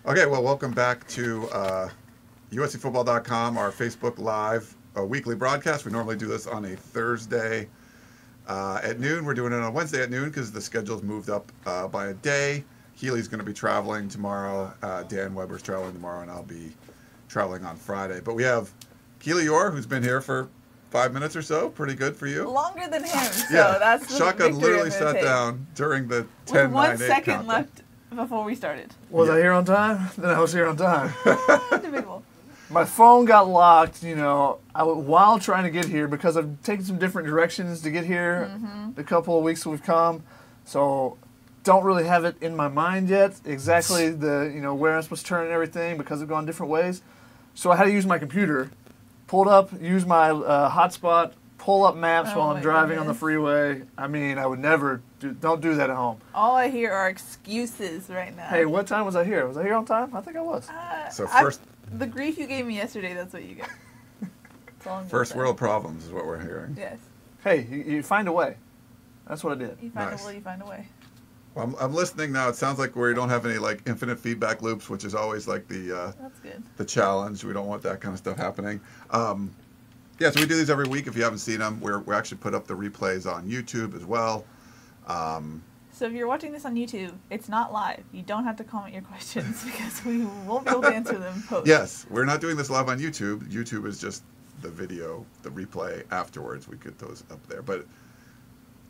Okay, well, welcome back to USCFootball.com, our Facebook Live weekly broadcast. We normally do this on a Thursday at noon. We're doing it on Wednesday at noon because the schedule's moved up by a day. Keely's going to be traveling tomorrow. Dan Weber's traveling tomorrow, and I'll be traveling on Friday. But we have Keely Eure, who's been here for 5 minutes or so. Pretty good for you. Longer than him, so that's the Shotgun literally sat down during the 10, with 1 9, 8 second countdown. left before we started. Was I here on time? Then I was here on time. Debatable. My phone got locked, while trying to get here because I've taken some different directions to get here the couple of weeks we've come. So don't really have it in my mind yet exactly where I'm supposed to turn and everything because I've gone different ways. So I had to use my computer, pulled up, use my hotspot, pull up maps while I'm driving on the freeway. I mean, I would never don't do that at home. All I hear are excuses right now. Hey, what time was I here? Was I here on time? I think I was. The grief you gave me yesterday, that's what you get. First world problems is what we're hearing. Yes. Hey, you find a way. That's what I did. You find a will, you find a way. Well, I'm listening now. It sounds like we don't have any infinite feedback loops, which is always that's good. The challenge. We don't want that kind of stuff happening. Yeah, so we do these every week. If you haven't seen them, we actually put up the replays on YouTube as well. So if you're watching this on YouTube, it's not live. You don't have to comment your questions because we won't be able to answer them post. Yes, we're not doing this live on YouTube. YouTube is just the video, the replay afterwards. We get those up there. But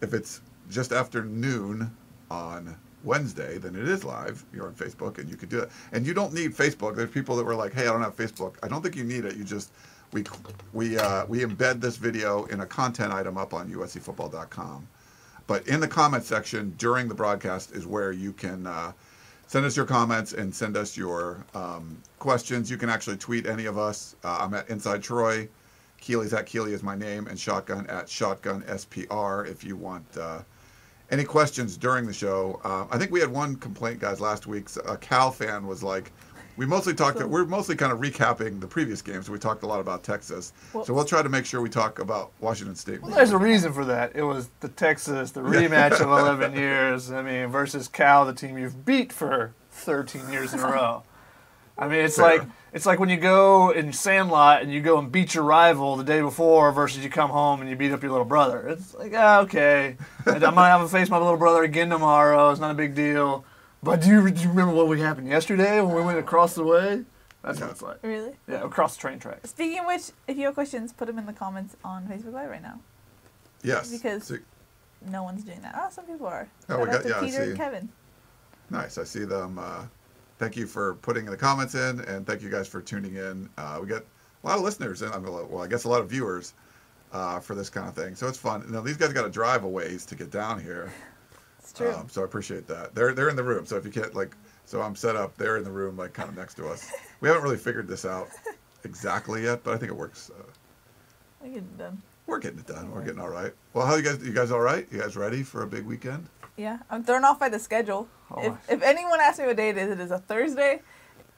if it's just after noon on Wednesday, then it is live. You're on Facebook, and you could do it. And you don't need Facebook. There's people that were like, "Hey, I don't have Facebook." I don't think you need it. You just we embed this video in a content item up on USCFootball.com. But in the comment section during the broadcast is where you can send us your comments and send us your questions. You can actually tweet any of us. I'm at Inside Troy. Keely's at Keely is my name, and Shotgun at Shotgun SPR if you want any questions during the show. I think we had one complaint, guys, last week. A Cal fan was like, we're mostly kind of recapping the previous games. We talked a lot about Texas. So we'll try to make sure we talk about Washington State. Well, there's a reason for that. It was the rematch of 11 years, versus Cal, the team you've beat for 13 years in a row. I mean, it's like when you go in Sandlot and you go and beat your rival the day before versus you come home and you beat up your little brother. It's like, okay, I might have to face my little brother again tomorrow. It's not a big deal. But do you remember what happened yesterday when we went across the way? That's what it's like. Really? Yeah, across the train tracks. Speaking of which, if you have questions, put them in the comments on Facebook Live right now. Yes. Because no one's doing that. Oh, some people are. Oh, we got Peter and Kevin. Nice. I see them. Thank you for putting the comments in, and thank you guys for tuning in. We got a lot of listeners, and I guess a lot of viewers for this kind of thing. So it's fun. Now, these guys got to drive a ways to get down here. It's true. So I appreciate that. They're in the room. So if you can't so I'm set up. They're in the room, kind of next to us. We haven't really figured this out exactly yet, but I think it works. We're getting it done. We're getting it done. We're getting all right. Well, how you guys all right? You guys ready for a big weekend? Yeah, I'm thrown off by the schedule. If anyone asks me what day it is a Thursday,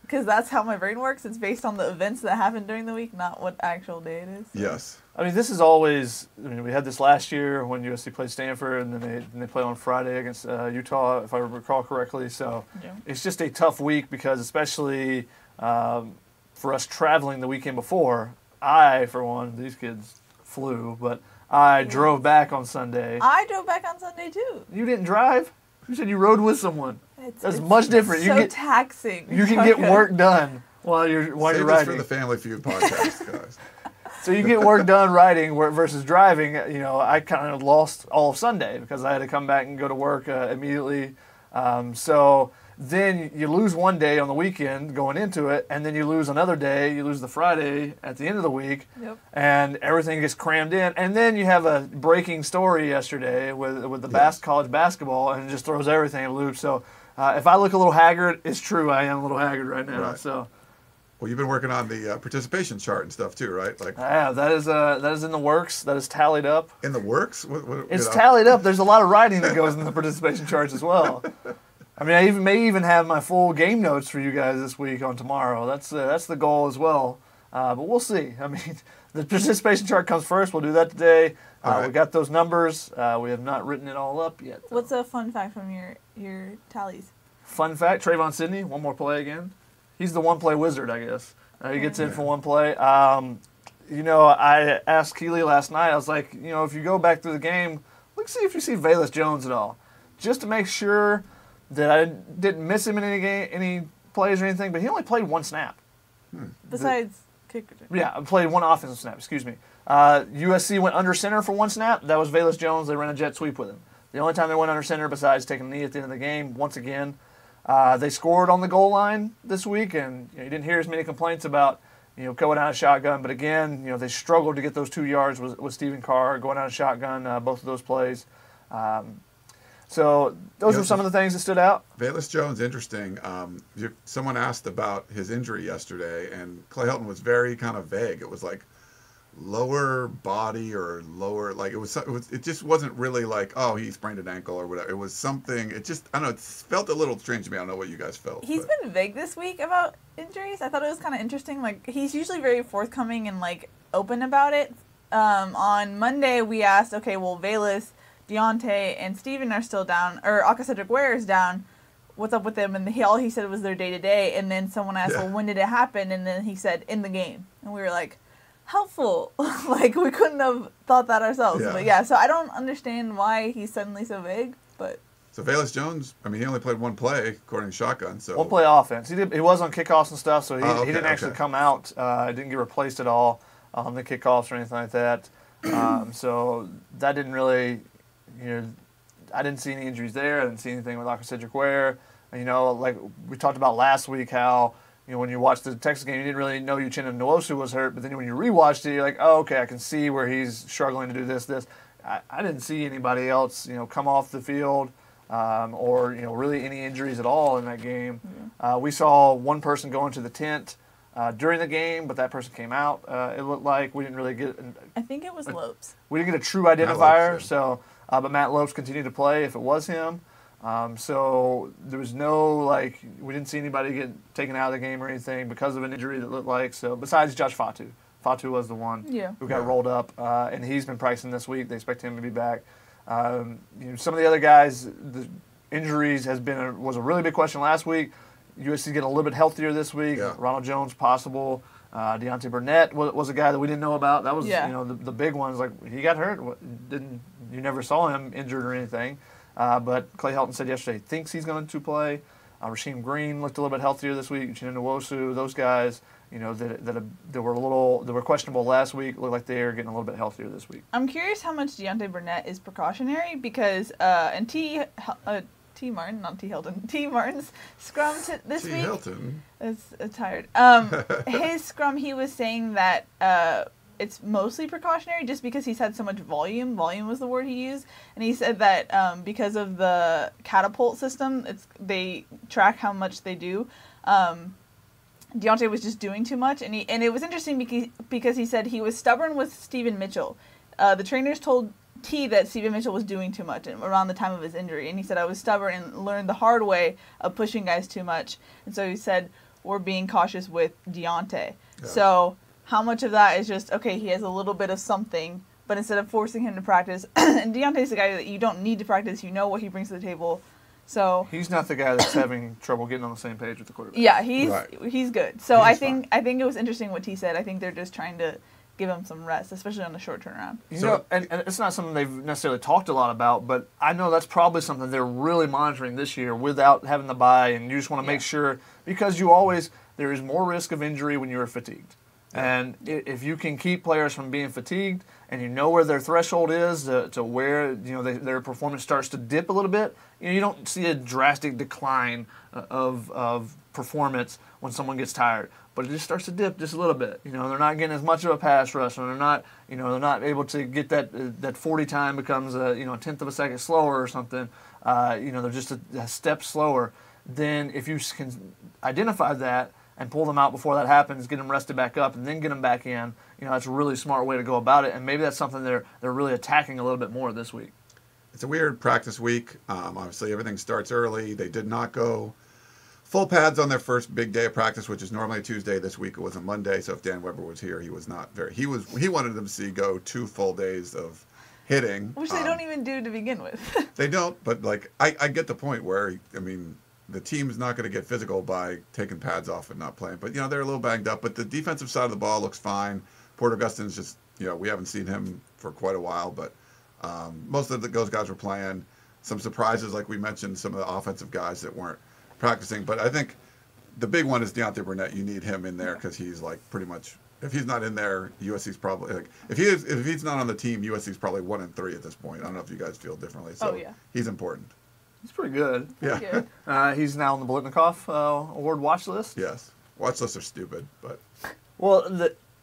because that's how my brain works. It's based on the events that happen during the week, not what actual day it is. So. Yes. I mean, this is always. We had this last year when USC played Stanford, and then they play on Friday against Utah, if I recall correctly. So It's just a tough week because, especially for us traveling the weekend before, for one, these kids flew, but I drove back on Sunday. I drove back on Sunday too. You didn't drive? You said you rode with someone. That's much different. So taxing. You can get work done while you're riding. Save this for the Family Feud podcast, guys. So you get work done riding versus driving. I kind of lost all of Sunday because I had to come back and go to work immediately. So then you lose one day on the weekend going into it, and then you lose another day. You lose the Friday at the end of the week, and everything gets crammed in. And then you have a breaking story yesterday with the college basketball, and it just throws everything in a loop. So if I look a little haggard, it's true. I am a little haggard right now. Right. So. Well, you've been working on the participation chart and stuff too, right? Yeah, that is in the works. That is tallied up. In the works? It's tallied up. There's a lot of writing that goes in the participation charts as well. I mean, I may even have my full game notes for you guys this week on tomorrow. That's the goal as well. But we'll see. I mean, the participation chart comes first. We'll do that today. Right. We got those numbers. We have not written it all up yet, though. What's a fun fact from your tallies? Fun fact, Trayvon Sidney, one more play again. he's the one-play wizard, I guess. He gets in for one play. You know, I asked Keely last night, I was like, you know, if you go back through the game, let's see if you see Velus Jones at all. Just to make sure that I didn't miss him in any plays or anything, but he only played one snap. Besides kicker. Yeah, played one offensive snap, excuse me. USC went under center for one snap. That was Velus Jones. They ran a jet sweep with him. The only time they went under center besides taking a knee at the end of the game, once again. They scored on the goal line this week, and you didn't hear as many complaints about going out of shotgun. But again, they struggled to get those 2 yards with Stephen Carr going out of shotgun, both of those plays. So those were some of the things that stood out. Velus Jones, interesting. Someone asked about his injury yesterday, and Clay Helton was very kind of vague. It was like lower body or lower, like it just wasn't really like, oh, he sprained an ankle or whatever. It was something. It just, I don't know. It felt a little strange to me. I don't know what you guys felt. He's been vague this week about injuries. I thought it was kind of interesting. Like, he's usually very forthcoming and like open about it. On Monday we asked, okay, well, Velus, Deontay, and Steven are still down, or Eure is down. What's up with them? And all he said was their day-to-day. And then someone asked, well, when did it happen? And then he said, in the game. And we were like, helpful. Like, we couldn't have thought that ourselves. Yeah. But yeah, so I don't understand why he's suddenly so vague. But so Velus Jones, I mean, he only played one play according to Shotgun. So one play offense. He was on kickoffs and stuff, so he didn't actually come out. Didn't get replaced at all on the kickoffs or anything like that. So that didn't really, I didn't see any injuries there. I didn't see anything with Eure. Like we talked about last week, how when you watched the Texas game, you didn't really know Uchenna Nwosu was hurt, but then when you rewatched it, you're like, oh, okay, I can see where he's struggling to do this. I didn't see anybody else, come off the field or, really any injuries at all in that game. Mm-hmm. We saw one person go into the tent during the game, but that person came out. It looked like we didn't really get. I think it was Lopes. We didn't get a true identifier, Lopes, yeah. so but Matt Lopes continued to play if it was him. So there was no, we didn't see anybody get taken out of the game or anything because of an injury that looked like. So besides Josh Fatu. Fatu was the one who got rolled up, and he's been practicing this week. They expect him to be back. Some of the other guys, the injuries was a really big question last week. USC getting a little bit healthier this week. Yeah. Ronald Jones possible. Deontay Burnett was a guy that we didn't know about. That was the big ones. Like, he got hurt. You never saw him injured or anything. But Clay Helton said yesterday he thinks he's going to play. Rasheem Green looked a little bit healthier this week. Uchenna Nwosu, those guys, that were questionable last week, look like they're getting a little bit healthier this week. I'm curious how much Deontay Burnett is precautionary because T. Martin's scrum this week. T. Hilton. Is tired. His scrum, he was saying that it's mostly precautionary just because he's had so much volume. Volume was the word he used. And he said that because of the catapult system, they track how much they do. Deontay was just doing too much. And it was interesting because he said he was stubborn with Stephen Mitchell. The trainers told T that Stephen Mitchell was doing too much around the time of his injury. And he said, I was stubborn and learned the hard way of pushing guys too much. And so he said, we're being cautious with Deontay. Yeah. So how much of that is just, okay, he has a little bit of something, but instead of forcing him to practice, and Deontay's the guy that you don't need to practice, you know what he brings to the table. So he's not the guy that's having trouble getting on the same page with the quarterback. Yeah, he's good. So I think it was interesting what T said. I think they're just trying to give him some rest, especially on the short turnaround. And it's not something they've necessarily talked a lot about, but I know that's probably something they're really monitoring this year without having the bye, and you just want to make sure, because there is more risk of injury when you're fatigued. And if you can keep players from being fatigued and you know where their threshold is to where their performance starts to dip a little bit, you don't see a drastic decline of performance when someone gets tired. But it just starts to dip just a little bit. They're not getting as much of a pass rush, and they're not able to get that 40 time becomes a tenth of a second slower or something. They're just a step slower. Then if you can identify that and pull them out before that happens, get them rested back up, and then get them back in, that's a really smart way to go about it. And maybe that's something they're really attacking a little bit more this week. It's a weird practice week. Obviously, everything starts early. They did not go full pads on their first big day of practice, which is normally Tuesday. This week it was a Monday. So if Dan Weber was here, he was not very. He wanted them to see go 2 full days of hitting, which they don't even do to begin with. They don't, but I get the point where the team's not going to get physical by taking pads off and not playing. But, you know, they're a little banged up. But the defensive side of the ball looks fine. Porter Gustin's just, you know, we haven't seen him for quite a while. But most of those guys were playing. Some surprises, like we mentioned, some of the offensive guys that weren't practicing. But I think the big one is Deontay Burnett. You need him in there because he's like pretty much, if he's not in there, USC's probably, like, if he's not on the team, USC's probably 1-3 at this point. I don't know if you guys feel differently. So he's important. He's pretty good. Yeah. He's now on the Blitnikoff award watch list. Yes. Watch lists are stupid, but. Well,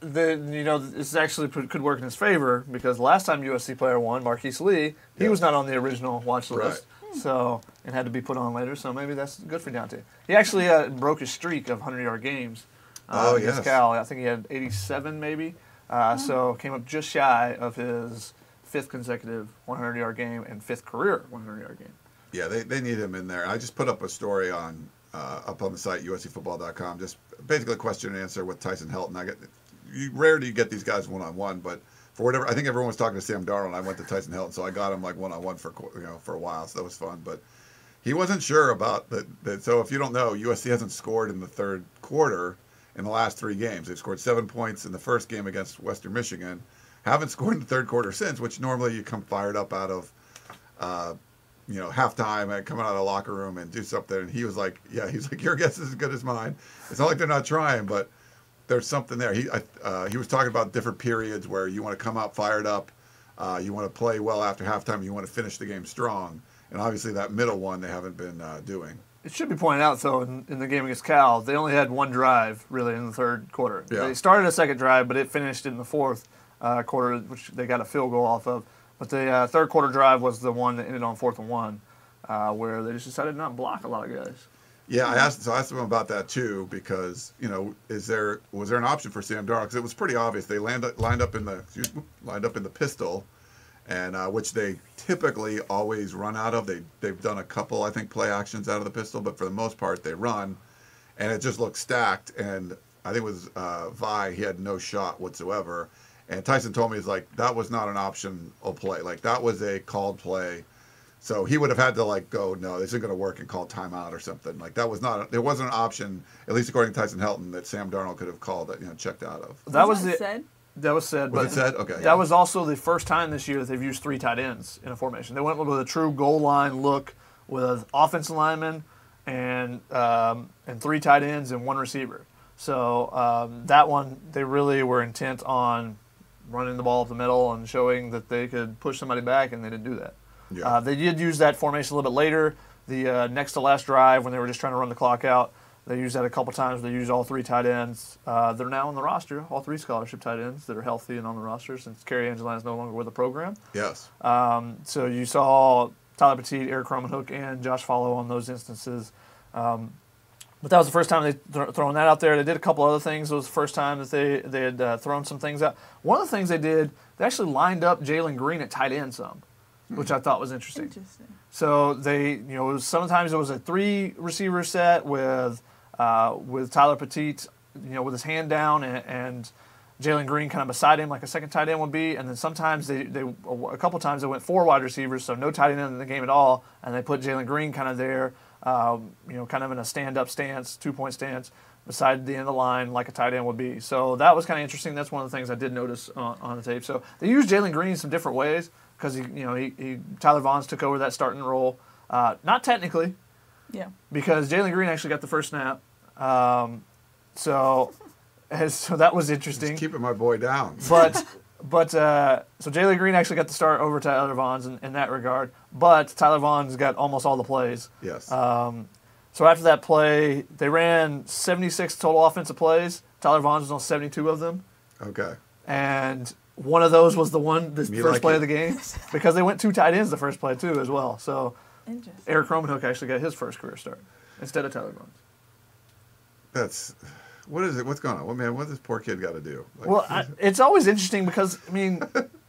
you know, this actually could work in his favor because the last time USC player won, Marquise Lee, he was not on the original watch list. Right. So, it had to be put on later, so maybe that's good for Deontay. He actually broke his streak of 100-yard games against Cal. I think he had 87 maybe. So, came up just shy of his 5th consecutive 100-yard game and 5th career 100-yard game. Yeah, they need him in there. I just put up a story on up on the site, uscfootball.com, just basically a question and answer with Tyson Hilton. Rare do you get these guys one-on-one, but for whatever, I think everyone was talking to Sam Darnold, and I went to Tyson Hilton, so I got him like one-on-one for a while, so that was fun. But he wasn't sure about that. So if you don't know, USC hasn't scored in the third quarter in the last 3 games. They've scored 7 points in the first game against Western Michigan, haven't scored in the third quarter since, which normally you come fired up out of halftime and come out of the locker room and do something. And he was like, your guess is as good as mine. It's not like they're not trying, but there's something there. He was talking about different periods where you want to come out fired up, you want to play well after halftime, you want to finish the game strong. And obviously that middle one they haven't been doing. It should be pointed out, though, in the game against Cal, they only had 1 drive, really, in the third quarter. Yeah. They started a second drive, but it finished in the fourth quarter, which they got a field goal off of. But the third quarter drive was the one that ended on 4th and 1, where they just decided not to block a lot of guys. Yeah, I asked him about that too because was there an option for Sam Darnold? Because it was pretty obvious they lined up in the pistol, and which they typically always run out of. They've done a couple, I think, play actions out of the pistol, but for the most part they run, and it just looked stacked. And I think it was Vi, he had no shot whatsoever. And Tyson told me, he's like, that was not an optional play. Like, that was a called play. So he would have had to, go, no, this isn't going to work, and call timeout or something. Like, there wasn't an option, at least according to Tyson Hilton, that Sam Darnold could have called, checked out of. That was said? That was said. Was it said? Okay. That was also the first time this year that they've used 3 tight ends in a formation. They went with a true goal line look with offensive linemen and 3 tight ends and 1 receiver. So that one, they really were intent on running the ball up the middle and showing that they could push somebody back, and they didn't do that. Yeah. They did use that formation a little bit later. The next to last drive, when they were just trying to run the clock out, they used that a couple times. They used all 3 tight ends. They're now on the roster, all 3 scholarship tight ends that are healthy and on the roster since Kerry Angelina is no longer with the program. Yes. So you saw Tyler Petit, Eure Cromanhook, and Josh Follow on those instances. But that was the first time they thrown that out there. They did a couple other things. It was the first time that they had thrown some things out. One of the things they did, they actually lined up Jalen Green at tight end some, which I thought was interesting. So they, sometimes it was a 3 receiver set with Tyler Petit, with his hand down and Jalen Green kind of beside him like a second tight end would be. And then sometimes a couple times they went 4 wide receivers, so no tight end in the game at all, and they put Jalen Green kind of there. Kind of in a stand-up stance, 2-point stance, beside the end of the line like a tight end would be. So that was kind of interesting. That's one of the things I did notice on the tape. So they used Jalen Green in some different ways because Tyler Vaughn's took over that starting role. Not technically, because Jalen Green actually got the first snap. So that was interesting. Just keeping my boy down. But so Jalen Green actually got the start over Tyler Vaughn's in that regard. But Tyler Vaughn's got almost all the plays. Yes. So after that play, they ran 76 total offensive plays. Tyler Vaughn's was on 72 of them. Okay. And one of those was the first play of the game because they went 2 tight ends the first play too as well. So Eure Cromanhook actually got his first career start instead of Tyler Vaughn's. What is it? What's going on? Well, man, what does this poor kid got to do? It's always interesting because,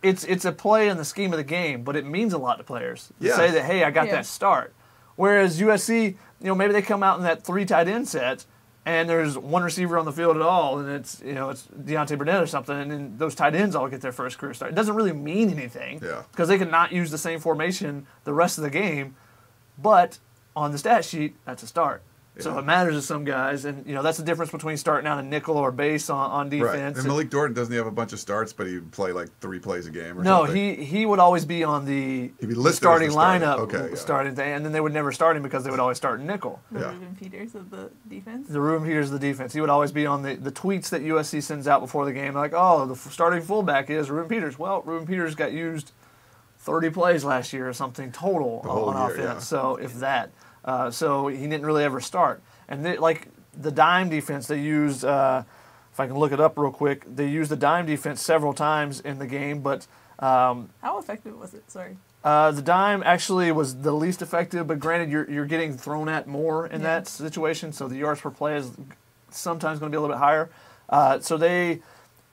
it's a play in the scheme of the game, but it means a lot to players to say that, hey, I got that start. Whereas USC, maybe they come out in that 3 tight end set, and there's 1 receiver on the field at all, and it's Deontay Burnett or something, and then those tight ends all get their first career start. It doesn't really mean anything because they can not use the same formation the rest of the game, but on the stat sheet, that's a start. So Yeah. it matters to some guys, and that's the difference between starting out a nickel or base on defense. Right. And Malik Dorton, doesn't he have a bunch of starts, but he'd play like 3 plays a game or No, something? he would always be on the He'd be listed starting as the starter. lineup, Okay, yeah. starting thing, and then they would never start him because they would always start nickel. The Yeah. Ruben Peters of the defense. The Ruben Peters of the defense. He would always be on the tweets that USC sends out before the game, like, oh, the starting fullback is Ruben Peters. Well, Ruben Peters got used 30 plays last year or something total whole on year, offense. yeah. So if that, so he didn't really ever start. And like the dime defense, they used. If I can look it up real quick, they used the dime defense several times in the game, but How effective was it? Sorry. the dime actually was the least effective. But granted, you're getting thrown at more in that situation, so the yards per play is sometimes going to be a little bit higher. So they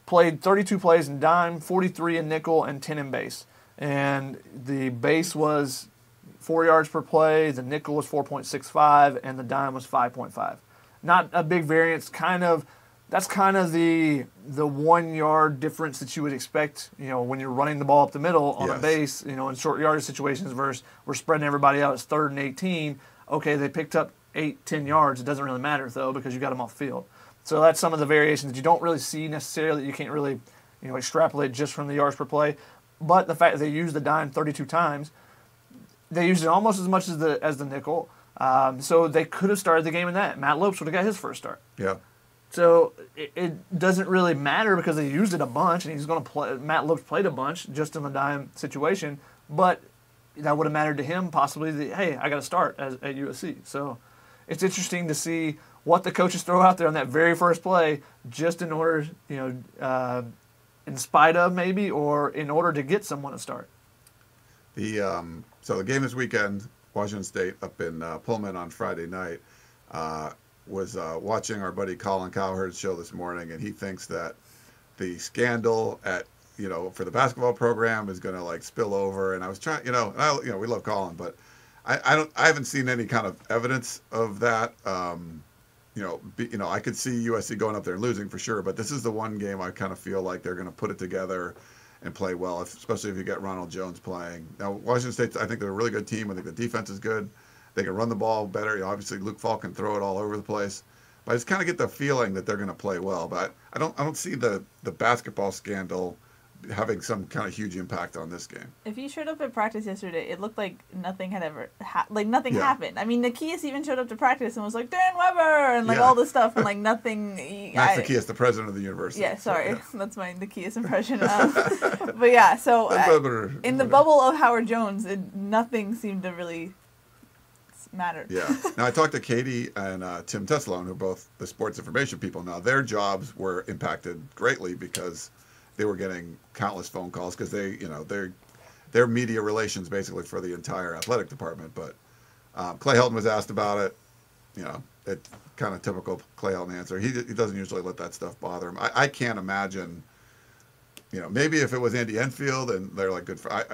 played 32 plays in dime, 43 in nickel, and 10 in base. And the base was 4 yards per play, the nickel was 4.65, and the dime was 5.5. Not a big variance. That's kind of the 1 yard difference that you would expect, when you're running the ball up the middle on a Yes. base, in short yardage situations versus we're spreading everybody out. It's 3rd and 18. Okay, they picked up 8-10 yards. It doesn't really matter though because you got them off the field. So that's some of the variations that you don't really see necessarily. That you can't really, extrapolate just from the yards per play. But the fact that they used the dime 32 times, they used it almost as much as the nickel. So they could have started the game in that. Matt Lopes would have got his first start. Yeah. So it doesn't really matter because they used it a bunch, and he's going to play. Matt Lopes played a bunch just in the dime situation, but that would have mattered to him possibly. Hey, I got to start at USC. So it's interesting to see what the coaches throw out there on that very first play, just in order, in spite of maybe, or in order to get someone to start. So the game this weekend, Washington State up in Pullman on Friday night, was watching our buddy Colin Cowherd's show this morning, and he thinks that the scandal at for the basketball program is going to like spill over. And I was trying, we love Colin, but I haven't seen any kind of evidence of that. I could see USC going up there and losing for sure, but this is the one game I kind of feel like they're going to put it together and play well, especially if you get Ronald Jones playing. Now, Washington State, I think they're a really good team. I think the defense is good. They can run the ball better. Obviously, Luke Falk can throw it all over the place. But I just kind of get the feeling that they're going to play well. But I don't see the basketball scandal having some kind of huge impact on this game. If you showed up at practice yesterday, it looked like nothing had ever nothing happened. I mean, Nikias even showed up to practice and was like Darren Weber and all this stuff and nothing. Max Nikias, the president of the university. Yeah, sorry, that's my Nikias impression. But yeah, so in the bubble of Howard Jones, nothing seemed to really matter. Yeah. Now I talked to Katie and Tim Tessalone, who are both the sports information people. Now their jobs were impacted greatly because they were getting countless phone calls because they're media relations basically for the entire athletic department. But Clay Helton was asked about it. It kind of typical Clay Helton answer. He doesn't usually let that stuff bother him. I can't imagine. Maybe if it was Andy Enfield and they're like good for, I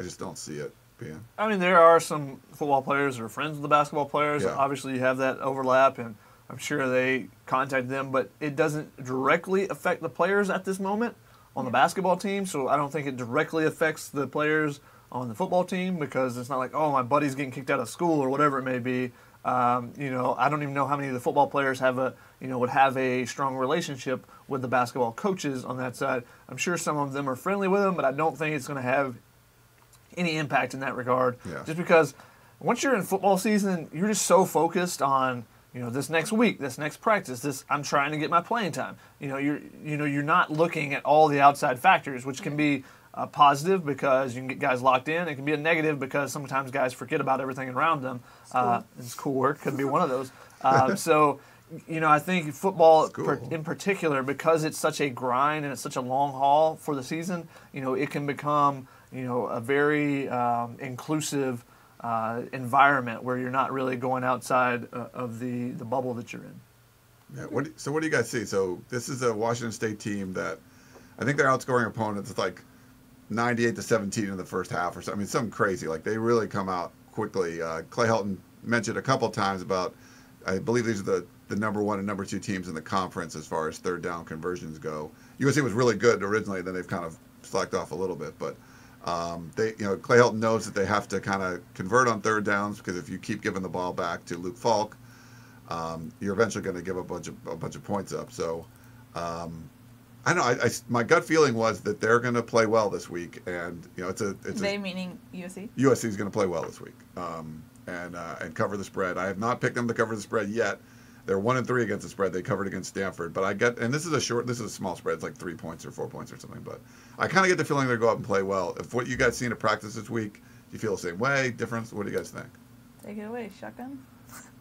just don't see it being. I mean, there are some football players that are friends with the basketball players. Yeah. Obviously, you have that overlap, and I'm sure they contact them, but it doesn't directly affect the players at this moment on the basketball team, so I don't think it directly affects the players on the football team because it's not like, oh, my buddy's getting kicked out of school or whatever it may be. I don't even know how many of the football players would have a strong relationship with the basketball coaches on that side. I'm sure some of them are friendly with them, but I don't think it's going to have any impact in that regard. Yeah. Just because once you're in football season, you're just so focused on this next week, this next practice, I'm trying to get my playing time. You're not looking at all the outside factors, which can be positive because you can get guys locked in. It can be a negative because sometimes guys forget about everything around them. It's schoolwork could be one of those. So, I think football in particular, because it's such a grind and it's such a long haul for the season, it can become, a very inclusive environment where you're not really going outside of the bubble that you're in. Yeah. So what do you guys see? So this is a Washington State team that I think they're outscoring opponents like 98-17 in the first half or something. I mean, something crazy. Like they really come out quickly. Clay Helton mentioned a couple times about, I believe these are the number 1 and number 2 teams in the conference as far as third down conversions go. USC was really good originally, then they've kind of slacked off a little bit. But Clay Helton knows that they have to kind of convert on third downs because if you keep giving the ball back to Luke Falk, you're eventually going to give a bunch of points up. So I don't know. My gut feeling was that they're going to play well this week, and They meaning USC. USC is going to play well this week, and cover the spread. I have not picked them to cover the spread yet. They're 1-3 against the spread. They covered against Stanford, but and this is a small spread. It's like 3 points or 4 points or something. But I kind of get the feeling they'll go out and play well. If what you guys seen at practice this week, do you feel the same way? Difference? What do you guys think? Take it away, shotgun.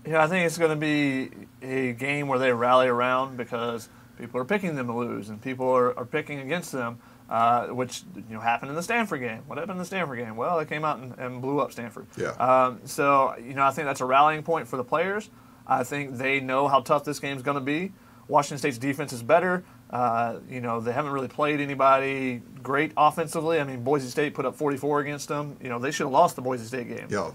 Yeah, I think it's going to be a game where they rally around because people are picking them to lose and people are picking against them, which happened in the Stanford game. What happened in the Stanford game? Well, they came out and blew up Stanford. Yeah. So I think that's a rallying point for the players. I think they know how tough this game's going to be. Washington State's defense is better. They haven't really played anybody great offensively. I mean, Boise State put up 44 against them. They should have lost the Boise State game. Yeah.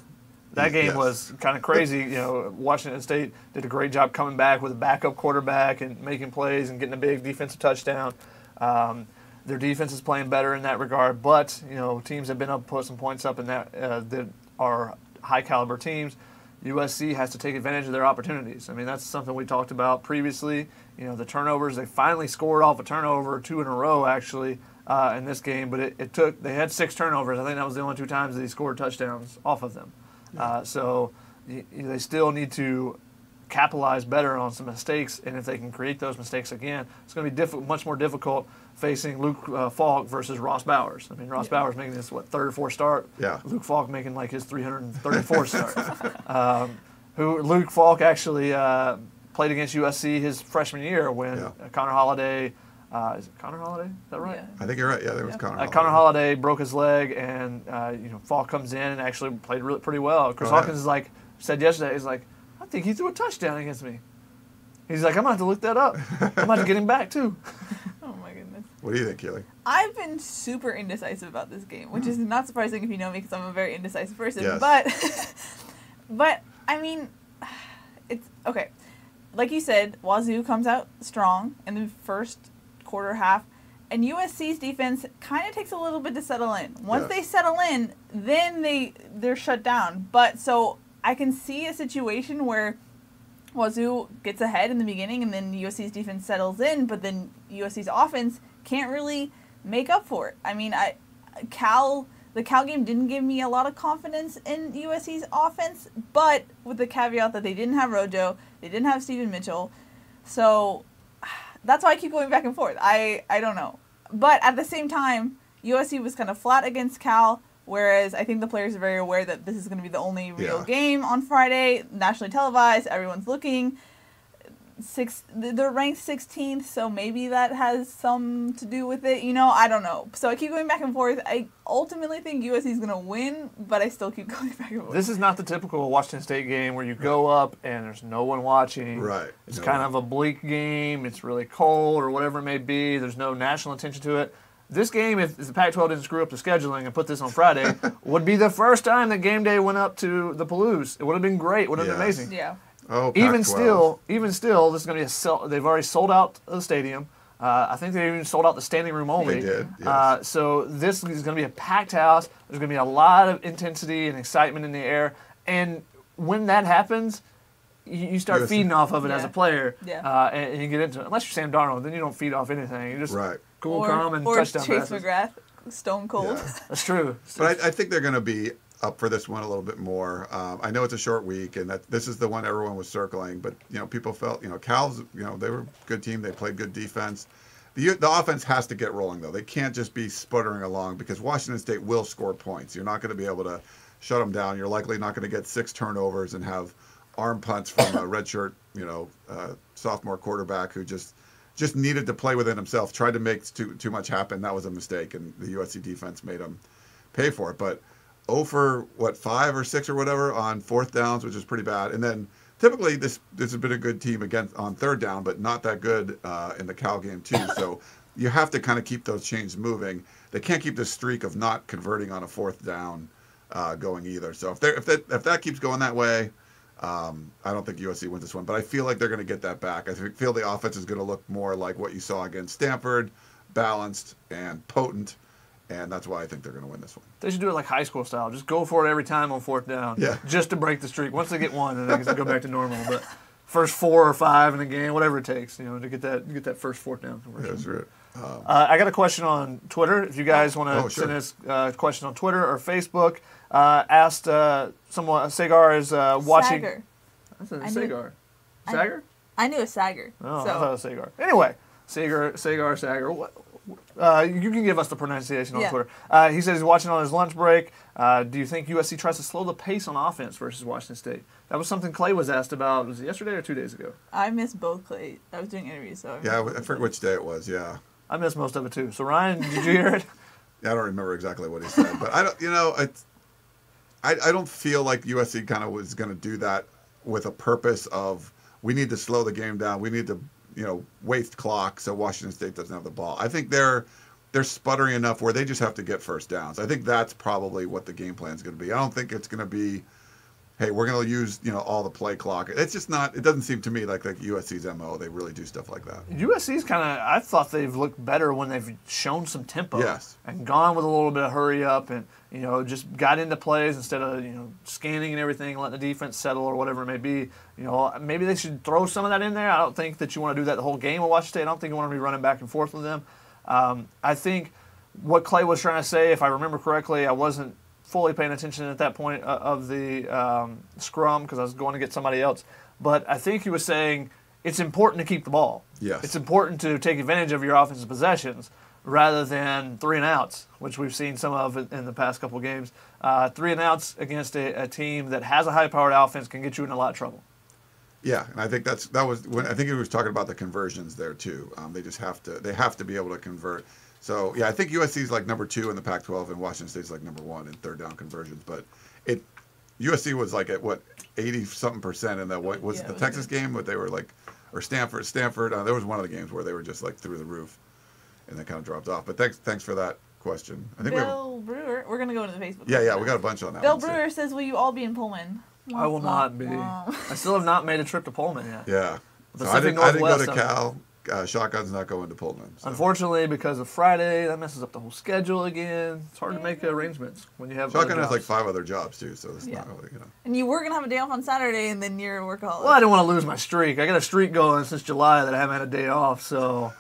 That game was kind of crazy. Washington State did a great job coming back with a backup quarterback and making plays and getting a big defensive touchdown. Their defense is playing better in that regard, but teams have been able to put some points up in that are high caliber teams. USC has to take advantage of their opportunities. I mean, that's something we talked about previously. The turnovers, they finally scored off a turnover 2 in a row, actually, in this game. But they had 6 turnovers. I think that was the only 2 times that he scored touchdowns off of them. Yeah. So they still need to capitalize better on some mistakes. And if they can create those mistakes again, it's going to be much more difficult facing Luke Falk versus Ross Bowers. I mean, Ross Bowers making his, 3rd or 4th start? Yeah. Luke Falk making like his 334th start. Luke Falk actually played against USC his freshman year when Connor Holiday, is it Connor Holiday? Is that right? Yeah. I think you're right. Yeah, there was Connor Holiday. Connor Holiday broke his leg, and Falk comes in and actually played pretty well. Chris Hawkins said yesterday, he's like, I think he threw a touchdown against me. He's like, I'm going to have to look that up. I'm going to have to get him back, too. Oh, my goodness. What do you think, Keely? I've been super indecisive about this game, which is not surprising if you know me because I'm a very indecisive person. Yes. But, I mean, it's, okay. Like you said, Wazoo comes out strong in the first quarter half, and USC's defense kind of takes a little bit to settle in. Once they settle in, then they're shut down. But, so I can see a situation where Wazoo gets ahead in the beginning and then USC's defense settles in, but then USC's offense can't really make up for it. I mean, the Cal game didn't give me a lot of confidence in USC's offense, but with the caveat that they didn't have Rojo, they didn't have Stephen Mitchell, so that's why I keep going back and forth. I don't know. But at the same time, USC was kind of flat against Cal, whereas I think the players are very aware that this is going to be the only real game on Friday, nationally televised, everyone's looking. They're ranked 16th, so maybe that has some to do with it. I don't know. So I keep going back and forth. I ultimately think USC is going to win, but I still keep going back and forth. This is not the typical Washington State game where you go up and there's no one watching. Right. It's kind of a bleak game. It's really cold or whatever it may be. There's no national attention to it. This game, if the Pac-12 didn't screw up the scheduling and put this on Friday, would be the first time that game day went up to the Palouse. It would have been great. It would have been amazing. Yeah. Oh, even still, this is going to be they've already sold out the stadium. I think they even sold out the standing room only. They did, yes. So this is going to be a packed house. There's going to be a lot of intensity and excitement in the air. And when that happens, you start feeding off of it as a player, and you get into it. Unless you're Sam Darnold, then you don't feed off anything. You just cool, calm, and touchdown passes. Or Chase McGrath, stone cold. Yeah. That's true. But I think they're going to be up for this one a little bit more. I know it's a short week, and that this is the one everyone was circling. But people felt Cal's they were a good team. They played good defense. The offense has to get rolling though. They can't just be sputtering along because Washington State will score points. You're not going to be able to shut them down. You're likely not going to get 6 turnovers and have arm punts from a redshirt sophomore quarterback who just needed to play within himself. Tried to make too much happen. That was a mistake, and the USC defense made him pay for it. But 0 for 5 or 6 or whatever on 4th downs, which is pretty bad. And then typically this has been a good team against on 3rd down, but not that good in the Cal game too. So you have to kind of keep those chains moving. They can't keep this streak of not converting on a 4th down going either. So if that keeps going that way, I don't think USC wins this one. But I feel like they're going to get that back. I feel the offense is going to look more like what you saw against Stanford, balanced and potent. And that's why I think they're going to win this one. They should do it like high school style. Just go for it every time on 4th down. Yeah. Just to break the streak. Once they get one, then they can go back to normal. But first 4 or 5 in a game, whatever it takes, to get that first 4th down conversion. That's right. I got a question on Twitter. If you guys want to send us a question on Twitter or Facebook, asked someone, Sagar is watching. Sagar. That's a Sagar. Sagar? I knew a Sagar. Oh, so. I thought it was Sagar. Anyway, Sagar. You can give us the pronunciation on Twitter. He says he's watching on his lunch break. Do you think USC tries to slow the pace on offense versus Washington State? That was something Clay was asked about. Was it yesterday or 2 days ago? I missed both Clay. I was doing interviews, so. Yeah, I forget which day it was. Yeah. I missed most of it too. So Ryan, did you hear it? Yeah, I don't remember exactly what he said, but I don't. I don't feel like USC kind of was going to do that with a purpose of we need to slow the game down. We need to waste clock so Washington State doesn't have the ball. I think they're sputtering enough where they just have to get first downs. I think that's probably what the game plan is going to be. I don't think it's going to be, hey, we're going to use all the play clock. It's just not. It doesn't seem to me like USC's MO. They really do stuff like that. USC's kind of. I thought they've looked better when they've shown some tempo. Yes. And gone with a little bit of hurry up and just got into plays instead of scanning and everything, letting the defense settle or whatever it may be. Maybe they should throw some of that in there. I don't think that you want to do that the whole game with Washington State. I don't think you want to be running back and forth with them. I think what Clay was trying to say, if I remember correctly, I wasn't fully paying attention at that point of the scrum because I was going to get somebody else. But I think he was saying it's important to keep the ball. Yes. It's important to take advantage of your offensive possessions rather than 3 and outs, which we've seen some of in the past couple of games. 3 and outs against a team that has a high-powered offense can get you in a lot of trouble. Yeah, and I think that was when I think he was talking about the conversions there too. They just have to be able to convert. So yeah, I think USC's like number 2 in the Pac-12, and Washington State's like number 1 in third down conversions. But USC was like at 80-something% in that. What was it, the Texas game? But they were like, or Stanford. There was one of the games where they were just like through the roof, and they kind of dropped off. But thanks for that question. I think Bill Brewer. We're gonna go into the Facebook. Yeah, we got a bunch on that. Bill Brewer says, "Will you all be in Pullman?" I will not be. I still have not made a trip to Pullman yet. Yeah. So I didn't go to Cal. Shotgun's not going to Pullman. So. Unfortunately, because of Friday, that messes up the whole schedule again. It's hard to make arrangements when you have Shotgun has like 5 other jobs too, so it's not really, And you were going to have a day off on Saturday, and then you're a workaholic. Well, I didn't want to lose my streak. I got a streak going since July that I haven't had a day off, so...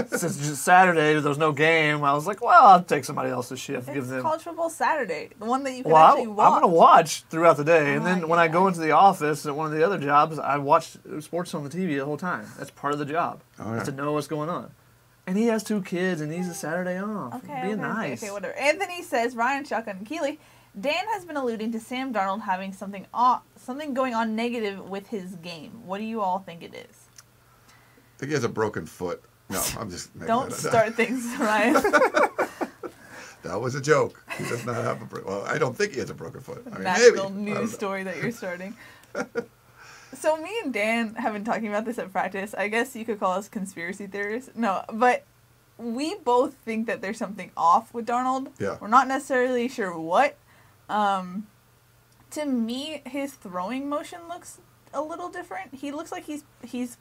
Since Saturday, there was no game. I was like, well, I'll take somebody else's shift. It's give them college football Saturday, the one that you can actually watch. I'm going to watch throughout the day. And then when I go into the office at one of the other jobs, I watch sports on the TV the whole time. That's part of the job. Oh, yeah. To know what's going on. And he has 2 kids, and he's a Saturday off. Being nice. Okay, whatever. Anthony says, Ryan, Shotgun, and Keely, Dan has been alluding to Sam Darnold having something going on negative with his game. What do you all think it is? I think he has a broken foot. No, I'm just making Don't start things, Ryan. That was a joke. He does not have a broken. Well, I don't think he has a broken foot. I mean, national news story that you're starting. So me and Dan have been talking about this at practice. I guess you could call us conspiracy theorists. No, but we both think that there's something off with Darnold. Yeah. We're not necessarily sure what. To me, his throwing motion looks a little different. He looks like he's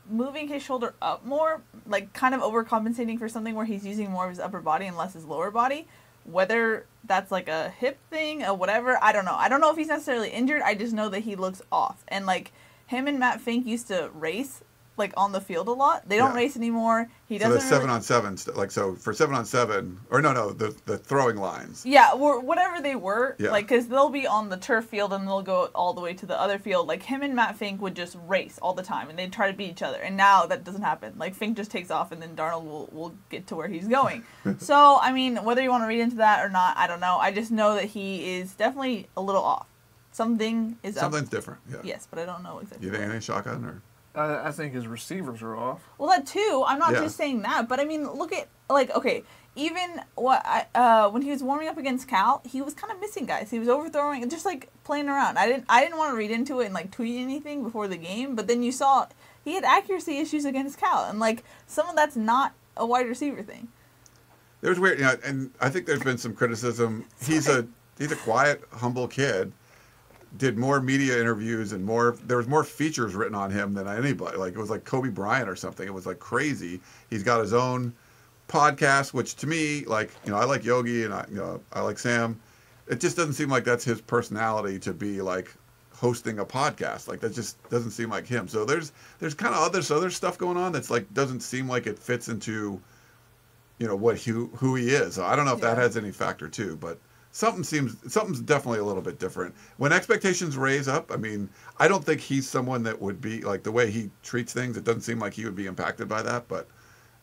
moving his shoulder up more, like kind of overcompensating for something where he's using more of his upper body and less his lower body. Whether that's like a hip thing or whatever, I don't know. I don't know if he's necessarily injured. I just know that he looks off. And like him and Matt Fink used to race like on the field a lot. They don't race anymore. He doesn't. So the 7-on-7, like so for 7-on-7, or no, the throwing lines. Yeah, or whatever they were, like because they'll be on the turf field and they'll go all the way to the other field. Like him and Matt Fink would just race all the time and they'd try to beat each other. And now that doesn't happen. Like Fink just takes off and then Darnold will get to where he's going. So I mean, whether you want to read into that or not, I don't know. I just know that he is definitely a little off. Something's different. Yeah. Yes, but I don't know exactly. You think anything, Shotgun, or? I think his receivers are off. Well, that too. I'm not just saying that, but I mean, look at even when he was warming up against Cal, he was kind of missing guys. He was overthrowing, just like playing around. I didn't want to read into it and like tweet anything before the game, but then you saw he had accuracy issues against Cal, and like some of that's not a wide receiver thing. There's weird, and I think there's been some criticism. He's a quiet, humble kid. Did more media interviews and there was more features written on him than anybody. Like it was like Kobe Bryant or something. It was like crazy. He's got his own podcast, which to me, like, I like Yogi and I like Sam. It just doesn't seem like that's his personality to be like hosting a podcast. Like that just doesn't seem like him. So there's kind of other stuff going on that's like doesn't seem like it fits into who he is. So I don't know if that has any factor too, but something's definitely a little bit different. When expectations raise up, I mean, I don't think he's someone that would be like the way he treats things. It doesn't seem like he would be impacted by that, but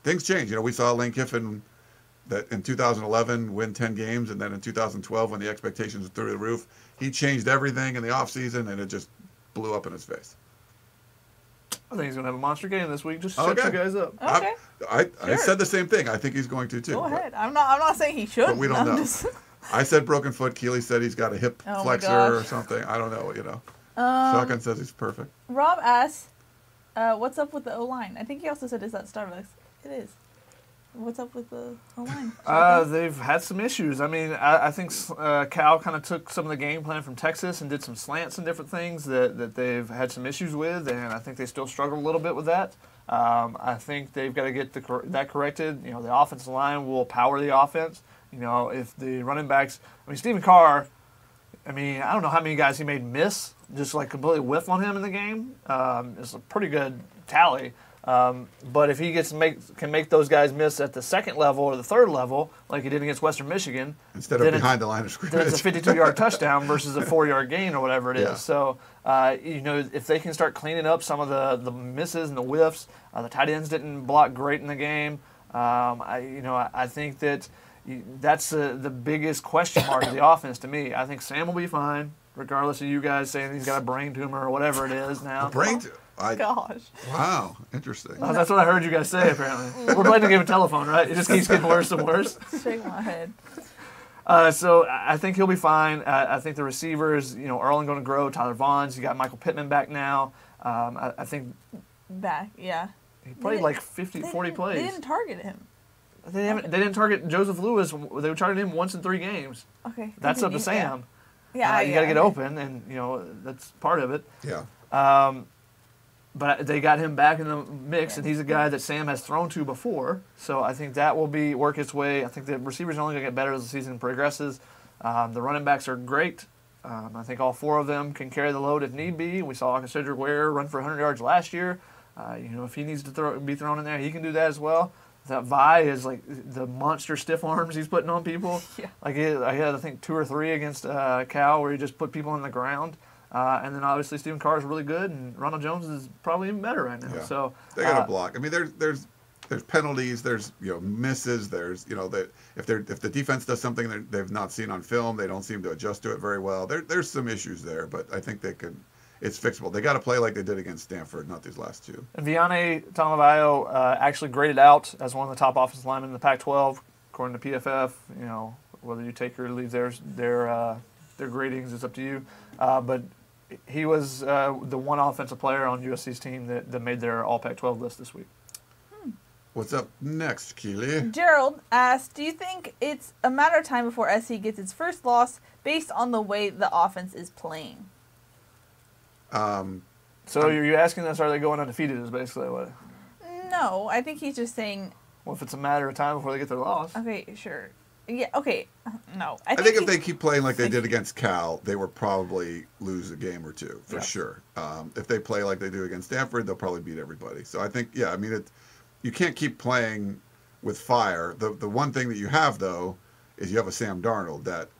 things change. We saw Lane Kiffin that in 2011 win 10 games, and then in 2012 when the expectations were through the roof, he changed everything in the offseason, and it just blew up in his face. I think he's going to have a monster game this week. Just shut you guys up. Okay. I said the same thing. I think he's going to too. Go ahead. I'm not saying he should. But we don't know. I said broken foot. Keely said he's got a hip flexor or something. I don't know. Shotgun says he's perfect. Rob asks, "What's up with the O-line?" I think he also said, "Is that Starbucks?" It is. What's up with the O-line? They've had some issues. I mean, I think Cal kind of took some of the game plan from Texas and did some slants and different things that they've had some issues with, and I think they still struggle a little bit with that. I think they've got to get that corrected. The offensive line will power the offense. If the running backs, Stephen Carr, I don't know how many guys he made miss, just like completely whiff on him in the game. It's a pretty good tally. But if he can make those guys miss at the second level or the third level, like he did against Western Michigan, instead of behind the line of scrimmage, then it's a 52-yard touchdown versus a 4-yard gain or whatever it is. Yeah. So, if they can start cleaning up some of the misses and the whiffs, the tight ends didn't block great in the game. I think that's the biggest question mark of the offense to me. I think Sam will be fine, regardless of you guys saying he's got a brain tumor or whatever it is now. Gosh. Wow, interesting. That's what I heard you guys say, apparently. We're playing the game of telephone, right? It just keeps getting worse and worse. Shake my head. So I think he'll be fine. I think the receivers, Erling going to grow. Tyler Vaughn's. You got Michael Pittman back now. I think back, yeah. He played like 40 plays. They didn't target him. They didn't target Joseph Lewis. They targeted him once in 3 games. Okay. That's up to Sam. Yeah. You got to get open, and that's part of it. Yeah. But they got him back in the mix, and he's a guy that Sam has thrown to before. So I think that will work its way. I think the receivers are only going to get better as the season progresses. The running backs are great. I think all 4 of them can carry the load if need be. We saw Cedric Ware run for 100 yards last year. If he needs to be thrown in there, he can do that as well. That Vi is like the monster stiff arms he's putting on people. Yeah. Like he had, I think 2 or 3 against Cal where he just put people on the ground. And then obviously Stephen Carr is really good, and Ronald Jones is probably even better right now. Yeah. So they got to block. There's penalties. There's misses. There's that if the defense does something that they've not seen on film, they don't seem to adjust to it very well. There's some issues there, but I think they can. It's fixable. They got to play like they did against Stanford, not these last 2. And Vianney Talavaio actually graded out as one of the top offensive linemen in the Pac-12, according to PFF. Whether you take or leave their gradings, it's up to you. But he was the one offensive player on USC's team that made their All Pac-12 list this week. What's up next, Keely? Gerald asked, do you think it's a matter of time before SC gets its first loss based on the way the offense is playing? So you're asking us, are they going undefeated is basically what? No, I think he's just saying... Well, if it's a matter of time before they get their loss. Okay, sure. Yeah, okay. No. I think if they keep playing like they did against Cal, they will probably lose a game or 2, for sure. If they play like they do against Stanford, they'll probably beat everybody. So I think, you can't keep playing with fire. The one thing that you have, though, is you have a Sam Darnold that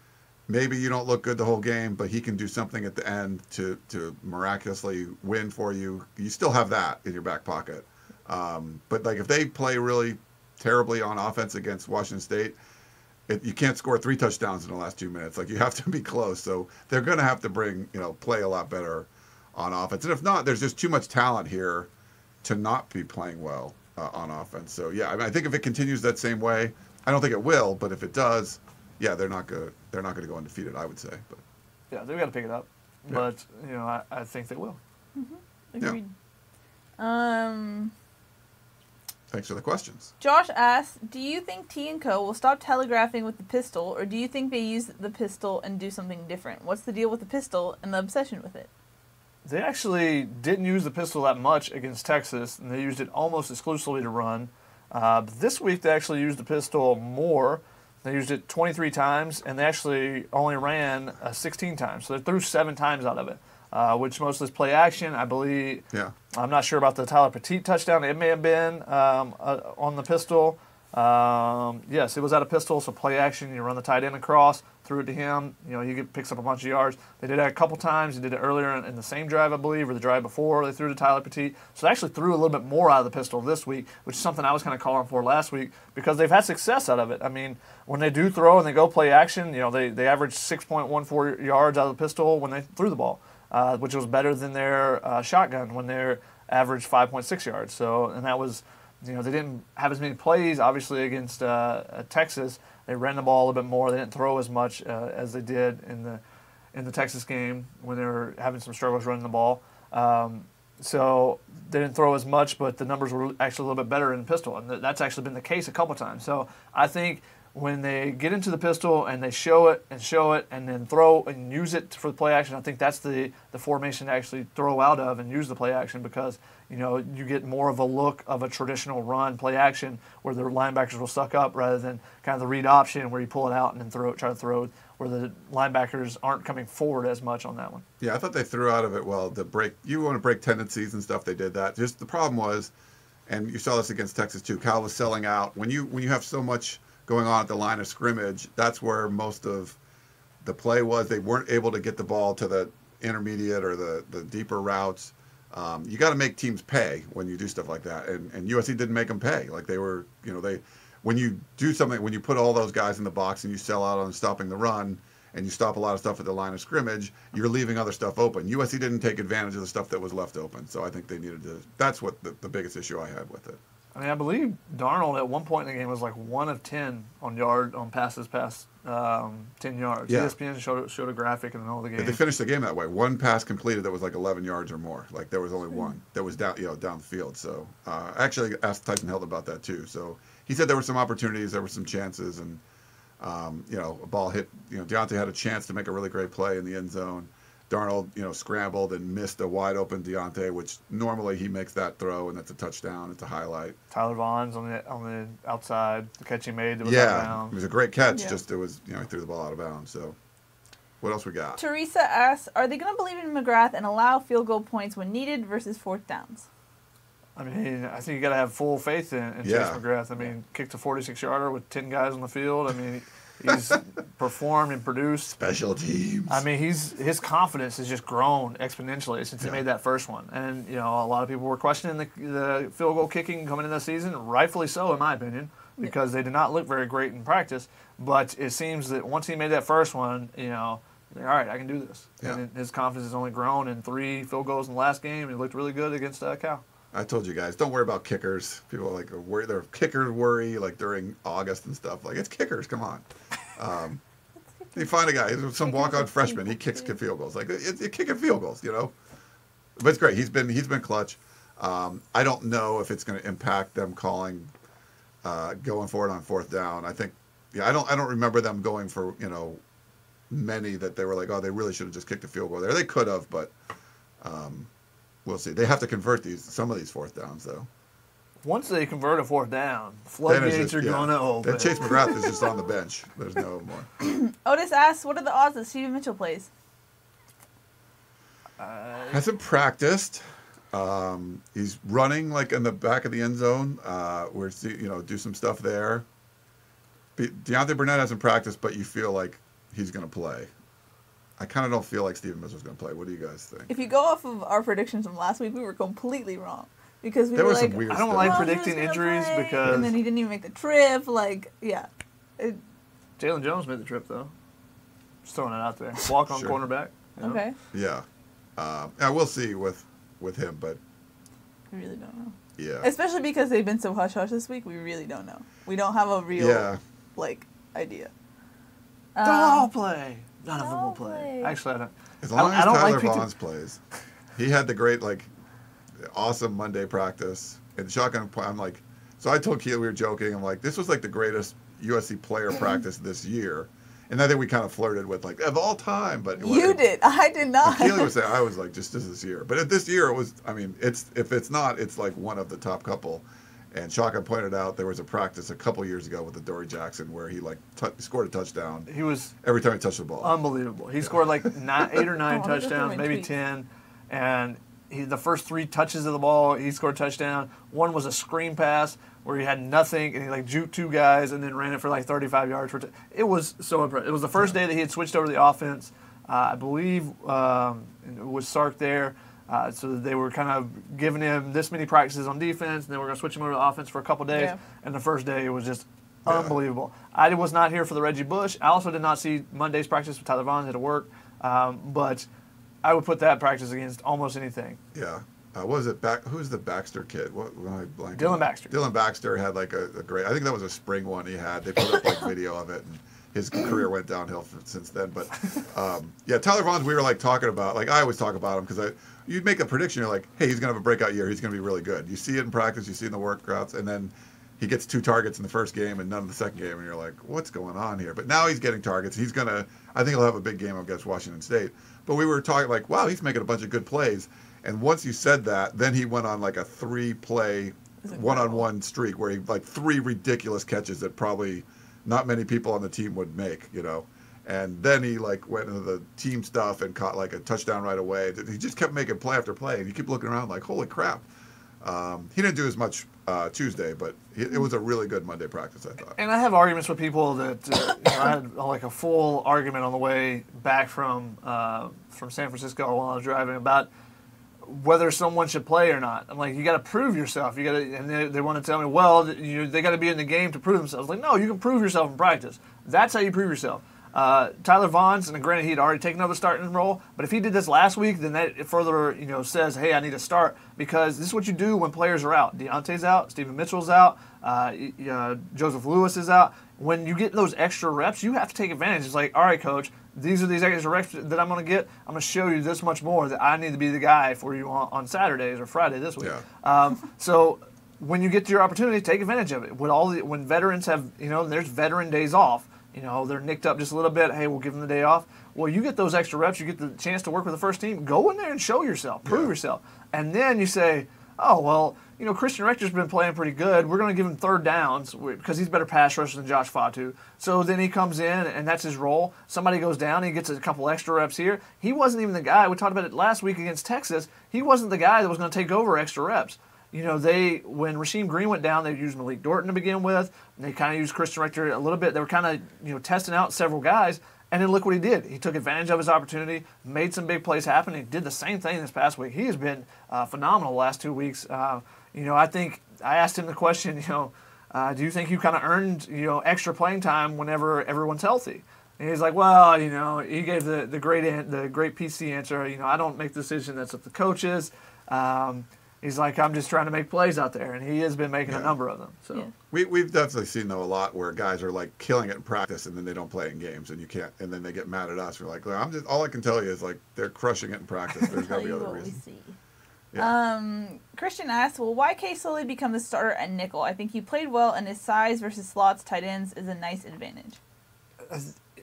maybe you don't look good the whole game, but he can do something at the end to miraculously win for you. You still have that in your back pocket. But like if they play really terribly on offense against Washington State, you can't score 3 touchdowns in the last 2 minutes. Like you have to be close. So they're going to have to play a lot better on offense. And if not, there's just too much talent here to not be playing well on offense. So yeah, I think if it continues that same way, I don't think it will, but if it does, yeah, they're not going to go undefeated, I would say. But yeah, they've got to pick it up. Yeah. But I think they will. Mm-hmm. Agreed. Yeah. Thanks for the questions. Josh asks, do you think T & Co. will stop telegraphing with the pistol, or do you think they use the pistol and do something different? What's the deal with the pistol and the obsession with it? They actually didn't use the pistol that much against Texas, and they used it almost exclusively to run. This week they actually used the pistol more. They used it 23 times, and they actually only ran 16 times. So they threw 7 times out of it, which most of this play action, I believe. Yeah. I'm not sure about the Tyler Petit touchdown. It may have been on the pistol. Yes, it was out of pistol, so play action. You run the tight end across, threw it to him. He picks up a bunch of yards. They did that a couple times. They did it earlier in the same drive, I believe, or the drive before. They threw to Tyler Petit. So they actually threw a little bit more out of the pistol this week, which is something I was kind of calling for last week because they've had success out of it. I mean, when they do throw and they go play action, they average 6.14 yards out of the pistol when they threw the ball, which was better than their shotgun when they're averaged 5.6 yards. So, and that was, they didn't have as many plays, obviously, against Texas. They ran the ball a little bit more. They didn't throw as much as they did in the Texas game when they were having some struggles running the ball. So they didn't throw as much, but the numbers were actually a little bit better in the pistol, and that's actually been the case a couple times. So I think when they get into the pistol and they show it and then throw and use it for the play action, I think that's the formation to actually throw out of and use the play action because, you get more of a look of a traditional run play action where the linebackers will suck up rather than kind of the read option where you pull it out and then try to throw where the linebackers aren't coming forward as much on that one. Yeah, I thought they threw out of it well. You want to break tendencies and stuff, they did that. Just the problem was, and you saw this against Texas too, Cal was selling out. When you have so much going on at the line of scrimmage, that's where most of the play was. They weren't able to get the ball to the intermediate or the deeper routes. You got to make teams pay when you do stuff like that, and USC didn't make them pay. Like they were, when you do something, when you put all those guys in the box and you sell out on stopping the run, and you stop a lot of stuff at the line of scrimmage, you're leaving other stuff open. USC didn't take advantage of the stuff that was left open, so I think they needed to. That's what the biggest issue I had with it. I mean, I believe Darnold at one point in the game was like 1 of 10 on passes past 10 yards. Yeah. ESPN showed a graphic in the middle of the game. They finished the game that way. 1 pass completed that was like 11 yards or more. Like there was only 1 that was down the field. So I actually asked Tyson Hilton about that too. So he said there were some opportunities, there were some chances, and a ball hit. Deontay had a chance to make a really great play in the end zone. Darnold, scrambled and missed a wide open Deontay, which normally he makes that throw and that's a touchdown. It's a highlight. Tyler Vaughn's on the outside, the catch he made that was out of bounds. It was a great catch. Yeah. Just it was he threw the ball out of bounds. So what else we got? Teresa asks, are they going to believe in McGrath and allow field goal points when needed versus 4th downs? I mean, I think you got to have full faith in Chase McGrath. I mean, kicked a 46-yarder with 10 guys on the field. I mean, he's performed and produced. Special teams. I mean, his confidence has just grown exponentially since he made that first one. And, a lot of people were questioning the field goal kicking coming into the season, rightfully so, in my opinion, because they did not look very great in practice. But it seems that once he made that first one, all right, I can do this. Yeah. And his confidence has only grown in 3 field goals in the last game. He looked really good against Cal. I told you guys, don't worry about kickers. People worry, their kickers worry during August and stuff. Like it's kickers, come on. You find a guy, some walk-on freshman, he kicks field goals. Like it's kicking field goals, But it's great. He's been clutch. I don't know if it's going to impact them calling going for it on 4th down. I think, I don't remember them going for many that they were like, oh, they really should have just kicked a field goal there. They could have, but. We'll see. They have to convert some of these 4th downs, though. Once they convert a 4th down, floodgates are going to open. Then Chase McGrath is just on the bench. There's no more. Otis asks, what are the odds that Steven Mitchell plays? Hasn't practiced. He's running in the back of the end zone. We're do some stuff there. Deontay Burnett hasn't practiced, but you feel like he's going to play. I kind of don't feel like Steven Mitchell's going to play. What do you guys think? If you go off of our predictions from last week, we were completely wrong. Because there were was like, some weird I don't stuff. like predicting injuries because... And then he didn't even make the trip. Jalen Jones made the trip, though. Just throwing it out there. Walk-on cornerback. Okay. Yeah. We'll see with him, but... We really don't know. Yeah. Especially because they've been so hush-hush this week, we really don't know. We don't have a real, idea. They'll all play. None of them will play. Actually, I don't. As long as Tyler Vaughn plays. He had the great, awesome Monday practice. And shotgun, I'm like, so I told Keely, we were joking, I'm like, this was the greatest USC player practice this year. And I think we kind of flirted with, of all time. But you did. I did not. Keely was saying, I was just this year. But this year, it was, if it's not, it's one of the top couple. And Shotgun pointed out there was a practice a couple years ago with the Dory Jackson where he like scored a touchdown. He was every time he touched the ball. Unbelievable. He scored like 8 or 9 touchdowns, maybe 10, and the first 3 touches of the ball, he scored a touchdown. One was a screen pass where he had nothing, and he like juked 2 guys and then ran it for like 35 yards. It was so impressive. It was the first day that he had switched over to the offense. I believe it was Sark there. So they were kind of giving him this many practices on defense, and then we're going to switch him over to offense for a couple days. Yeah. And the first day, it was just unbelievable. I was not here for the Reggie Bush. I also did not see Monday's practice with Tyler Vaughn. Had to work. But I would put that practice against almost anything. Yeah. What was it? Who's the Baxter kid? Dylan Baxter. Dylan Baxter had like a great, I think that was a spring one he had. They put up like video of it, and his career went downhill since then. But yeah, Tyler Vaughn's, we were like talking about, like I always talk about him because you'd make a prediction, you're like, hey, he's going to have a breakout year. He's going to be really good. You see it in practice, you see it in the workouts, and then he gets 2 targets in the first game and none in the second game, and you're like, what's going on here? But now he's getting targets. He's going to, I think he'll have a big game against Washington State. But we were talking like, wow, he's making a bunch of good plays. And once you said that, then he went on like a 3-play one-on-one streak where he like 3 ridiculous catches that probably not many people on the team would make, you know. And then he like went into the team stuff and caught like a touchdown right away. He just kept making play after play, and you keep looking around like, holy crap. He didn't do as much Tuesday, but it was a really good Monday practice, I thought. And I have arguments with people that I had like a full argument on the way back from San Francisco while I was driving about whether someone should play or not. I'm like, you got to prove yourself. You got to, and they want to tell me, well, they got to be in the game to prove themselves. Like, no, you can prove yourself in practice. That's how you prove yourself. Tyler Vaughn's, and granted he'd already taken another starting role, but if he did this last week, then that further says, hey, I need to start, because this is what you do when players are out. Deontay's out, Stephen Mitchell's out, Joseph Lewis is out. When you get those extra reps, you have to take advantage. It's like, all right, coach, these are these extra reps that I'm going to get. I'm going to show you this much more that I need to be the guy for you on Saturdays or Friday this week. Yeah. So when you get your opportunity, take advantage of it. When veterans have, there's veteran days off. They're nicked up just a little bit. Hey, we'll give them the day off. Well, you get those extra reps. You get the chance to work with the first team. Go in there and show yourself. Prove yourself. And then you say, oh, well, Christian Rector's been playing pretty good. We're going to give him 3rd downs because he's better pass rusher than Josh Fatu. So then he comes in, and that's his role. Somebody goes down. He gets a couple extra reps here. He wasn't even the guy. We talked about it last week against Texas. He wasn't the guy that was going to take over extra reps. When Rasheem Green went down, they used Malik Dorton to begin with. And they kind of used Christian Rector a little bit. They were kind of, testing out several guys. And then look what he did. He took advantage of his opportunity, made some big plays happen. He did the same thing this past week. He has been phenomenal the last 2 weeks. I think I asked him the question, do you think you kind of earned, extra playing time whenever everyone's healthy? And he's like, well, he gave the great PC answer. I don't make the decision. That's up to the coaches. He's like, I'm just trying to make plays out there, and he has been making a number of them. So we've definitely seen though a lot where guys are like killing it in practice, and then they don't play in games, and you can't, and then they get mad at us. We're like, all I can tell you is like they're crushing it in practice. There's got to be other reasons. Yeah. Christian asks, will YK slowly become the starter at nickel? I think he played well, and his size versus slots, tight ends is a nice advantage.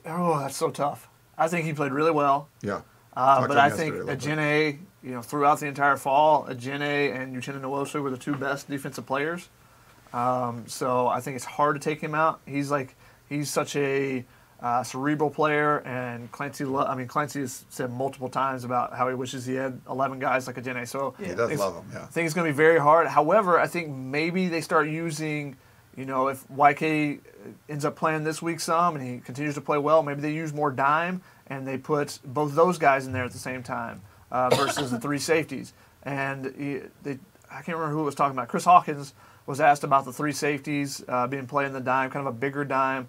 Oh, that's so tough. I think he played really well. Yeah. But I think Ajene, throughout the entire fall, Ajene and Uchenna Nwosu were the 2 best defensive players. So I think it's hard to take him out. He's such a cerebral player, and Clancy has said multiple times about how he wishes he had 11 guys like Ajene. So he does love him. Yeah. I think it's going to be very hard. However, I think maybe they start using, if YK ends up playing this week some and he continues to play well, maybe they use more dime and they put both those guys in there at the same time versus the 3 safeties. And I can't remember who was talking about. Chris Hawkins was asked about the 3 safeties being played in the dime, kind of a bigger dime.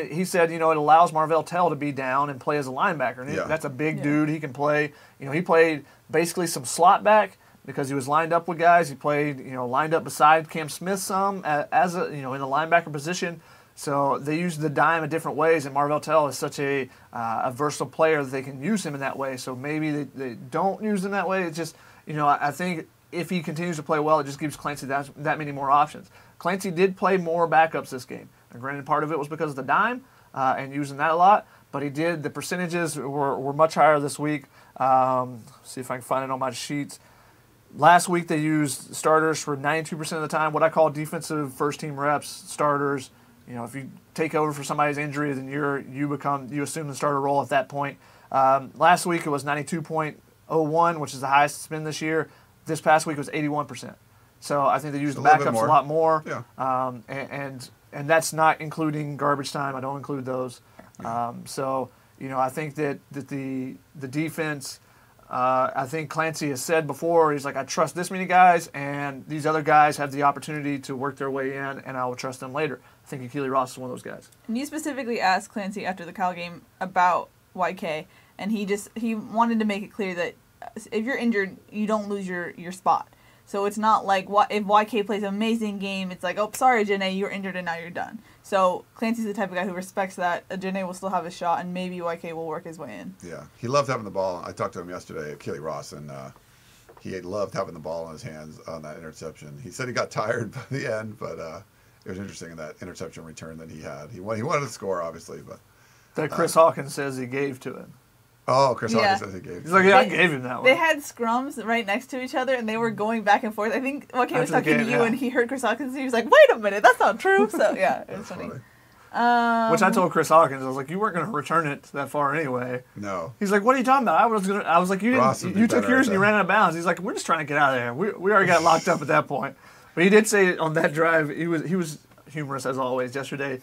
He said, it allows Marvell Tell to be down and play as a linebacker. And that's a big dude. He can play. He played basically some slot back because he was lined up with guys. He played, lined up beside Cam Smith some as a, in the linebacker position. So they use the dime in different ways, and Marvell Tell is such a versatile player that they can use him in that way. So maybe they don't use him that way. It's just, I think if he continues to play well, it just gives Clancy that many more options. Clancy did play more backups this game. And granted, part of it was because of the dime and using that a lot, but the percentages were much higher this week. See if I can find it on my sheets. Last week they used starters for 92% of the time, what I call defensive first-team reps, starters. If you take over for somebody's injury, then you assume the starter role at that point. Last week it was 92.01, which is the highest it's been this year. This past week was 81%. So I think they used the backups a lot more. Yeah. And that's not including garbage time. I don't include those. Yeah. I think that the defense. I think Clancy has said before, he's like, I trust this many guys, and these other guys have the opportunity to work their way in, and I will trust them later. I think Achille Ross is one of those guys. And you specifically asked Clancy after the Cal game about YK, and he wanted to make it clear that if you're injured, you don't lose your spot. So it's not like if YK plays an amazing game, it's like, oh, sorry, Janae, you're injured and now you're done. So Clancy's the type of guy who respects that. Janae will still have a shot, and maybe YK will work his way in. Yeah, he loved having the ball. I talked to him yesterday, Achille Ross, and he loved having the ball in his hands on that interception. He said he got tired by the end, but it was interesting in that interception return that he had. He wanted to score, obviously, but that Chris Hawkins says he gave to him. Oh, Chris Hawkins says he gave. He's like, I gave him that one. They had scrums right next to each other, and they were going back and forth. I think YK was talking to you, and he heard Chris Hawkins, and he was like, wait a minute, that's not true. So, yeah, it was funny. Which I told Chris Hawkins, I was like, you weren't going to return it that far anyway. No. He's like, what are you talking about? I was like, you took yours and you ran out of bounds. He's like, we're just trying to get out of there. We already got locked up at that point. But he did say on that drive, he was humorous as always yesterday.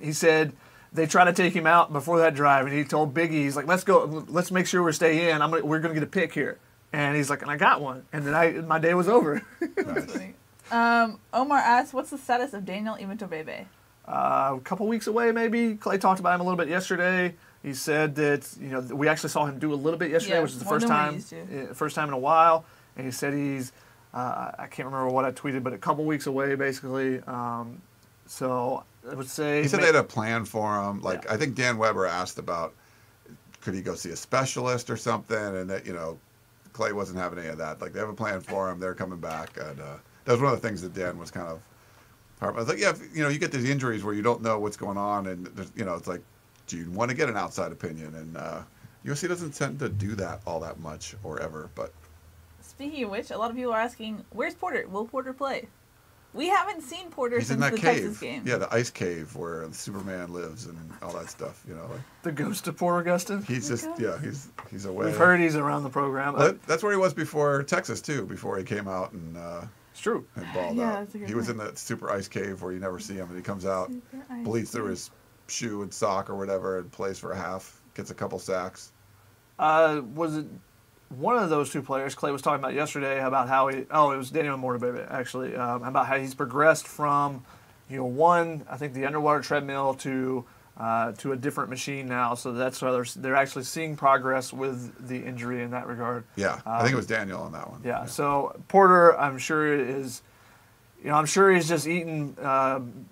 He said they tried to take him out before that drive, and he told Biggie, he's like, let's go, let's make sure we stay in. We're going to get a pick here. And he's like, and I got one. And then my day was over. That's funny. Omar asked, what's the status of Daniel Imitobebe? A couple weeks away, maybe. Clay talked about him a little bit yesterday. He said that we actually saw him do a little bit yesterday, which is the first time in a while. And he said he's I can't remember what I tweeted, but a couple weeks away, basically. So I would say he said they had a plan for him. I think Dan Weber asked about could he go see a specialist or something, and that Clay wasn't having any of that. Like they have a plan for him. They're coming back, and that was one of the things that Dan was kind of. I was like, you get these injuries where you don't know what's going on, and it's like, do you want to get an outside opinion? And USC doesn't tend to do that all that much or ever. But speaking of which, a lot of people are asking, where's Porter? Will Porter play? We haven't seen Porter since the Texas game. Yeah, the ice cave where Superman lives and all that stuff. The ghost of Porter Gustin. He's just he's away. We've heard he's around the program. Well, that's where he was before Texas too. Before he came out and. It's true. And balled out. He was in that super ice cave where you never see him, and he comes out, bleeds through his shoe and sock or whatever, and plays for a half, gets a couple sacks. Was it one of those two players Clay was talking about yesterday about how it was Daniel Imitobebe actually, about how he's progressed from, I think the underwater treadmill to a different machine now. So that's why they're actually seeing progress with the injury in that regard. Yeah, I think it was Daniel on that one. Yeah. So Porter, I'm sure is, I'm sure he's just eating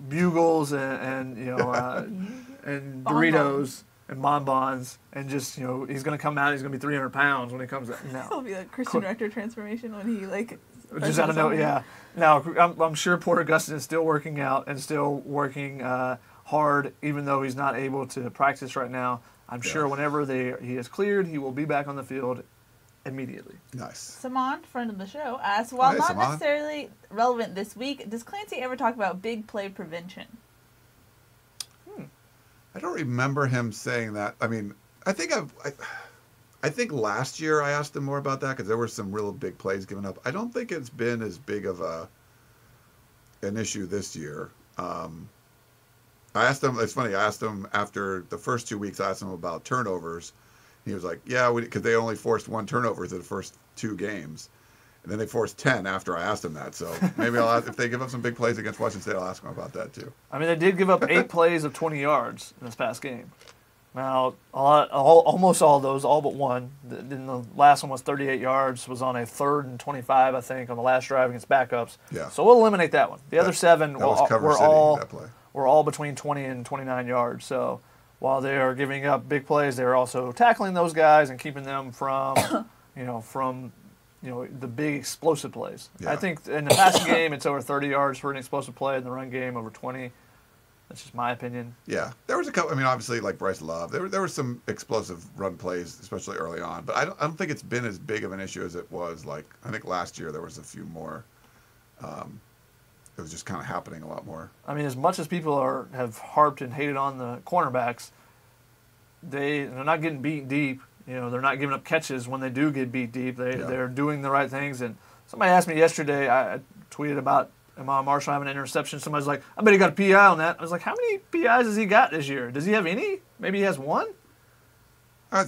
bugles and and Doritos and bonbons, and just he's going to come out. He's going to be 300 pounds when he comes out. No. It'll be like Christian Rector transformation when he just I don't know. Yeah. Now I'm sure Porter Gustin is still working out and still working hard, even though he's not able to practice right now. I'm sure whenever he is cleared, he will be back on the field immediately. Nice. Saman, friend of the show, asked, while not necessarily relevant this week, does Clancy ever talk about big play prevention? I don't remember him saying that. I mean, I think last year I asked him more about that because there were some real big plays given up. I don't think it's been as big of an issue this year. I asked him. It's funny. I asked him after the first 2 weeks. I asked him about turnovers. He was like, "Yeah, because they only forced 1 turnover in the first 2 games, and then they forced 10 after I asked him that. So maybe I'll ask, if they give up some big plays against Washington State, I'll ask him about that too." I mean, they did give up 8 plays of 20 yards in this past game. Now, almost all of those, all but one. Then the last one was 38 yards. Was on a 3rd and 25, I think, on the last drive against backups. Yeah. So we'll eliminate that one. The other 7 were all between 20 and 29 yards. So while they are giving up big plays, they are also tackling those guys and keeping them from, the big explosive plays. Yeah. I think in the passing game, it's over 30 yards for an explosive play. In the run game, over 20. That's just my opinion. Yeah, there was a couple. I mean, obviously, like Bryce Love, there were some explosive run plays, especially early on. But I don't think it's been as big of an issue as it was. Like I think last year there was a few more. It was just kind of happening a lot more. I mean, as much as people have harped and hated on the cornerbacks, they're not getting beat deep. They're not giving up catches when they do get beat deep. They're doing the right things. And somebody asked me yesterday, I tweeted about Amon Marshall having an interception. Somebody's like, I bet he got a PI on that. I was like, how many PIs has he got this year? Does he have any? Maybe he has one? I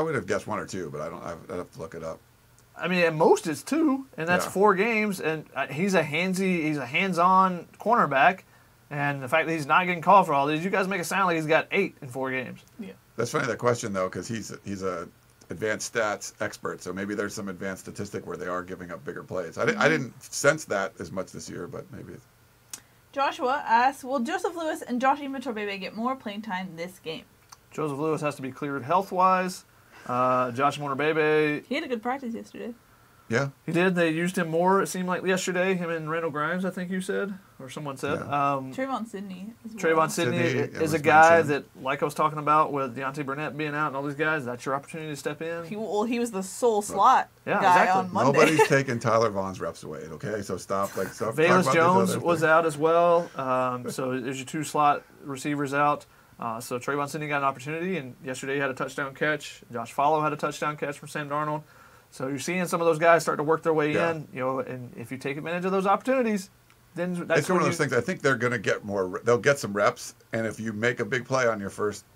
would have guessed one or two, but I'd have to look it up. I mean, at most it's 2, and that's 4 games. And he's a hands-on cornerback. And the fact that he's not getting called for all these, you guys make it sound like he's got 8 in 4 games. Yeah. That's funny, that question, though, because he's a advanced stats expert, so maybe there's some advanced statistic where they are giving up bigger plays. I didn't sense that as much this year, but maybe it's... Joshua asks, will Joseph Lewis and Josh Imatorbhebhe get more playing time this game? Joseph Lewis has to be cleared health-wise. Josh Imatorbhebhe... He had a good practice yesterday. Yeah. He did. They used him more, it seemed like, yesterday. Him and Randall Grimes, I think you said, or someone said. Yeah. Trayvon Sidney as well. Trayvon Sidney is a guy that, like I was talking about with Deontay Burnett being out and all these guys, that's your opportunity to step in. He was the sole slot guy exactly. on Monday. Nobody's taking Tyler Vaughn's reps away, okay? So stop. Velus Jones was out as well. So there's your 2 slot receivers out. So Trayvon Sidney got an opportunity, and yesterday he had a touchdown catch. Josh Follow had a touchdown catch from Sam Darnold. So you're seeing some of those guys start to work their way in, and if you take advantage of those opportunities, then that's it's one of those things. I think they're going to get more. They'll get some reps, and if you make a big play on your first,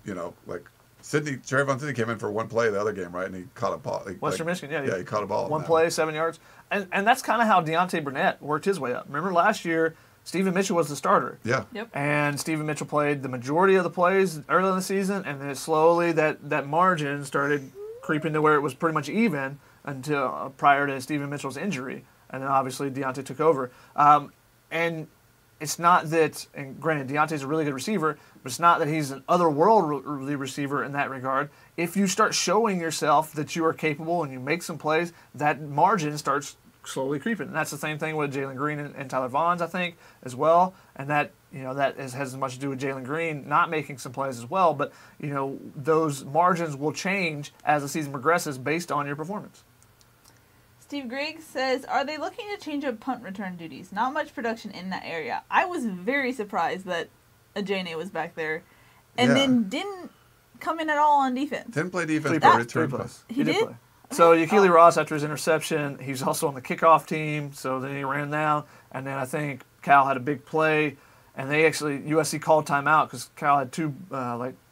like Trayvon Sidney came in for 1 play the other game, right, and he caught a ball. Western Michigan, he caught a ball. 1 play, 7 yards, and that's kind of how Deontay Burnett worked his way up. Remember last year, Stephen Mitchell was the starter. Yeah. Yep. And Stephen Mitchell played the majority of the plays early in the season, and then slowly that margin started creeping to where it was pretty much even until prior to Stephen Mitchell's injury. And then obviously Deontay took over. And it's not that, and granted, Deontay's a really good receiver, but it's not that he's an otherworldly receiver in that regard. If you start showing yourself that you are capable and you make some plays, that margin starts slowly creeping. And that's the same thing with Jalen Green and Tyler Vaughn, I think, as well. And that has as much to do with Jalen Green not making some plays as well. But, those margins will change as the season progresses based on your performance. Steve Griggs says, are they looking to change up punt return duties? Not much production in that area. I was very surprised that Ajane was back there and then didn't come in at all on defense. Didn't play defense, but return pass. He did? Play. So Achille Ross, after his interception, he's also on the kickoff team, so then he ran down, and then I think Cal had a big play, and USC called timeout because Cal had 2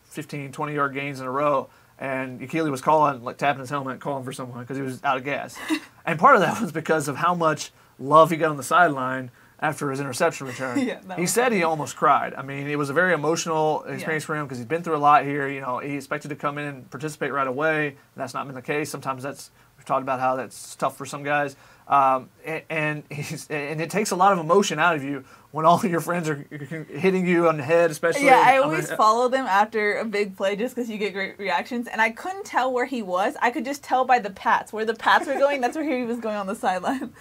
15, 20-yard gains in a row. And Keely was tapping his helmet, calling for someone because he was out of gas. And part of that was because of how much love he got on the sideline after his interception return. He said he almost cried. I mean, it was a very emotional experience for him because he's been through a lot here. He expected to come in and participate right away. And that's not been the case. Sometimes we've talked about how that's tough for some guys. And it takes a lot of emotion out of you when all your friends are hitting you on the head, especially. Yeah, I always follow them after a big play just because you get great reactions. And I couldn't tell where he was. I could just tell by the pats. Where the pats were going, that's where he was going on the sideline.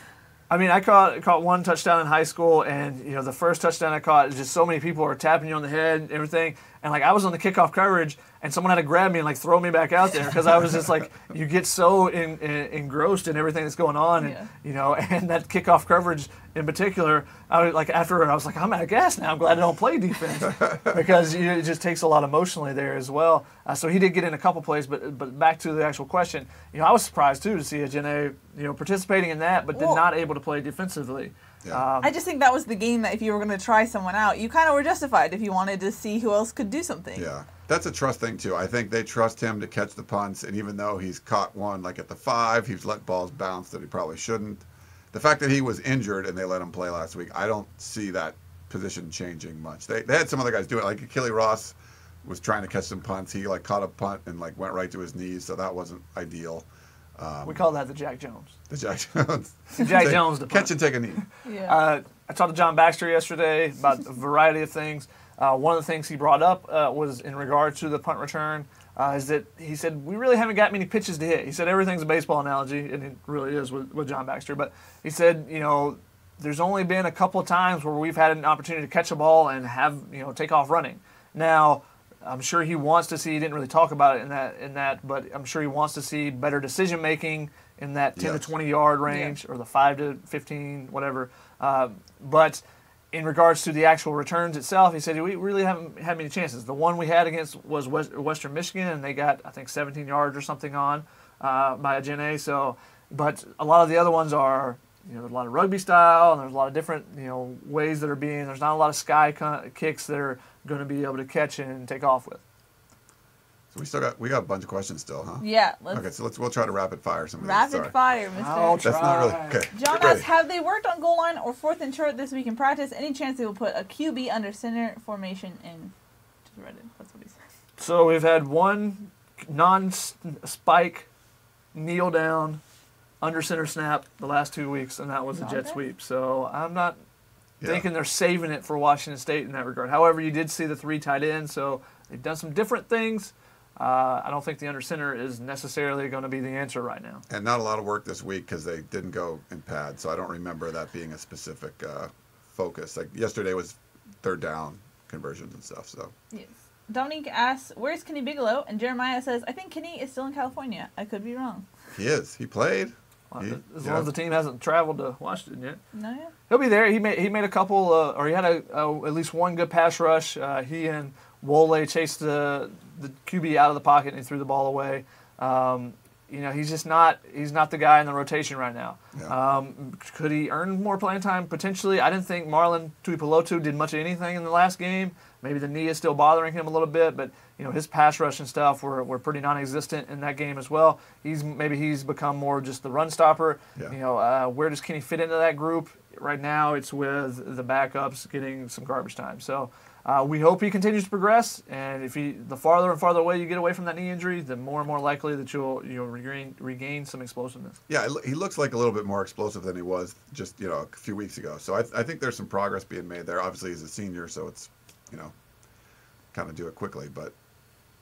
I mean, I caught 1 touchdown in high school, and the first touchdown I caught, just so many people were tapping you on the head and everything. And I was on the kickoff coverage, and someone had to grab me and throw me back out there because I was just you get so engrossed in everything that's going on, and and that kickoff coverage in particular. I was after I was I'm out of gas now. I'm glad I don't play defense because it just takes a lot emotionally there as well. So he did get in a couple plays, but back to the actual question, I was surprised too to see Ajane participating in that, but not able to play defensively. Yeah. I just think that was the game that if you were going to try someone out, you kind of were justified if you wanted to see who else could do something. Yeah, that's a trust thing too. I think they trust him to catch the punts, and even though he's caught one at the 5, he's let balls bounce that he probably shouldn't. The fact that he was injured and they let him play last week, I don't see that position changing much. They had some other guys do it, like Achille Ross was trying to catch some punts. He caught a punt and went right to his knees, so that wasn't ideal. We call that the Jack Jones. The Jack Jones. Jones. The catch and take a knee. Yeah. I talked to John Baxter yesterday about a variety of things. One of the things he brought up was in regard to the punt return, is that he said, we really haven't got many pitches to hit. He said everything's a baseball analogy, and it really is with John Baxter. But he said, there's only been a couple of times where we've had an opportunity to catch a ball and have take off running. Now, I'm sure he wants to see. He didn't really talk about it in that, but I'm sure he wants to see better decision making in that 10 to 20 yard range or the 5 to 15, whatever. But in regards to the actual returns itself, he said we really haven't had many chances. The one we had against was Western Michigan, and they got, I think, 17 yards or something on by a Gen A. So, but a lot of the other ones are, there's a lot of rugby style, and there's a lot of different, ways that are being. There's not a lot of sky kicks that are going to be able to catch and take off with. So we got a bunch of questions still, huh? Yeah. Okay, so we'll try to rapid fire some of these. Rapid fire, Mr. I'll try. That's not really okay. John asks, have they worked on goal line or fourth and short this week in practice? Any chance they will put a QB under center formation in? Just read it. That's what he said. So we've had one non-spike kneel down under center snap the last 2 weeks, and that was a jet sweep. So I'm not thinking they're saving it for Washington State in that regard. However, you did see the 3 tight ends, so they've done some different things. I don't think the under center is necessarily going to be the answer right now. And not a lot of work this week because they didn't go in pad, so I don't remember that being a specific focus. Like yesterday was third down conversions and stuff. So yes. Dominique asks, where's Kenny Bigelow? And Jeremiah says, I think Kenny is still in California. I could be wrong. He is. He played. Well, as long as the team hasn't traveled to Washington yet. No, yeah. He'll be there. He made a couple, or he had at least one good pass rush. He and Wole chased the QB out of the pocket and he threw the ball away. He's just not the guy in the rotation right now. Yeah. Could he earn more playing time? Potentially. I didn't think Marlon Tuipulotu did much of anything in the last game. Maybe the knee is still bothering him a little bit, but his pass rush and stuff were pretty non-existent in that game as well. He's become more just the run stopper. Yeah. Where does Kenny fit into that group? Right now, it's with the backups getting some garbage time. So we hope he continues to progress, and the farther and farther away you get away from that knee injury, the more and more likely that you'll regain some explosiveness. Yeah, he looks like a little bit more explosive than he was just a few weeks ago. So I think there's some progress being made there. Obviously, he's a senior, so it's kind of do it quickly, but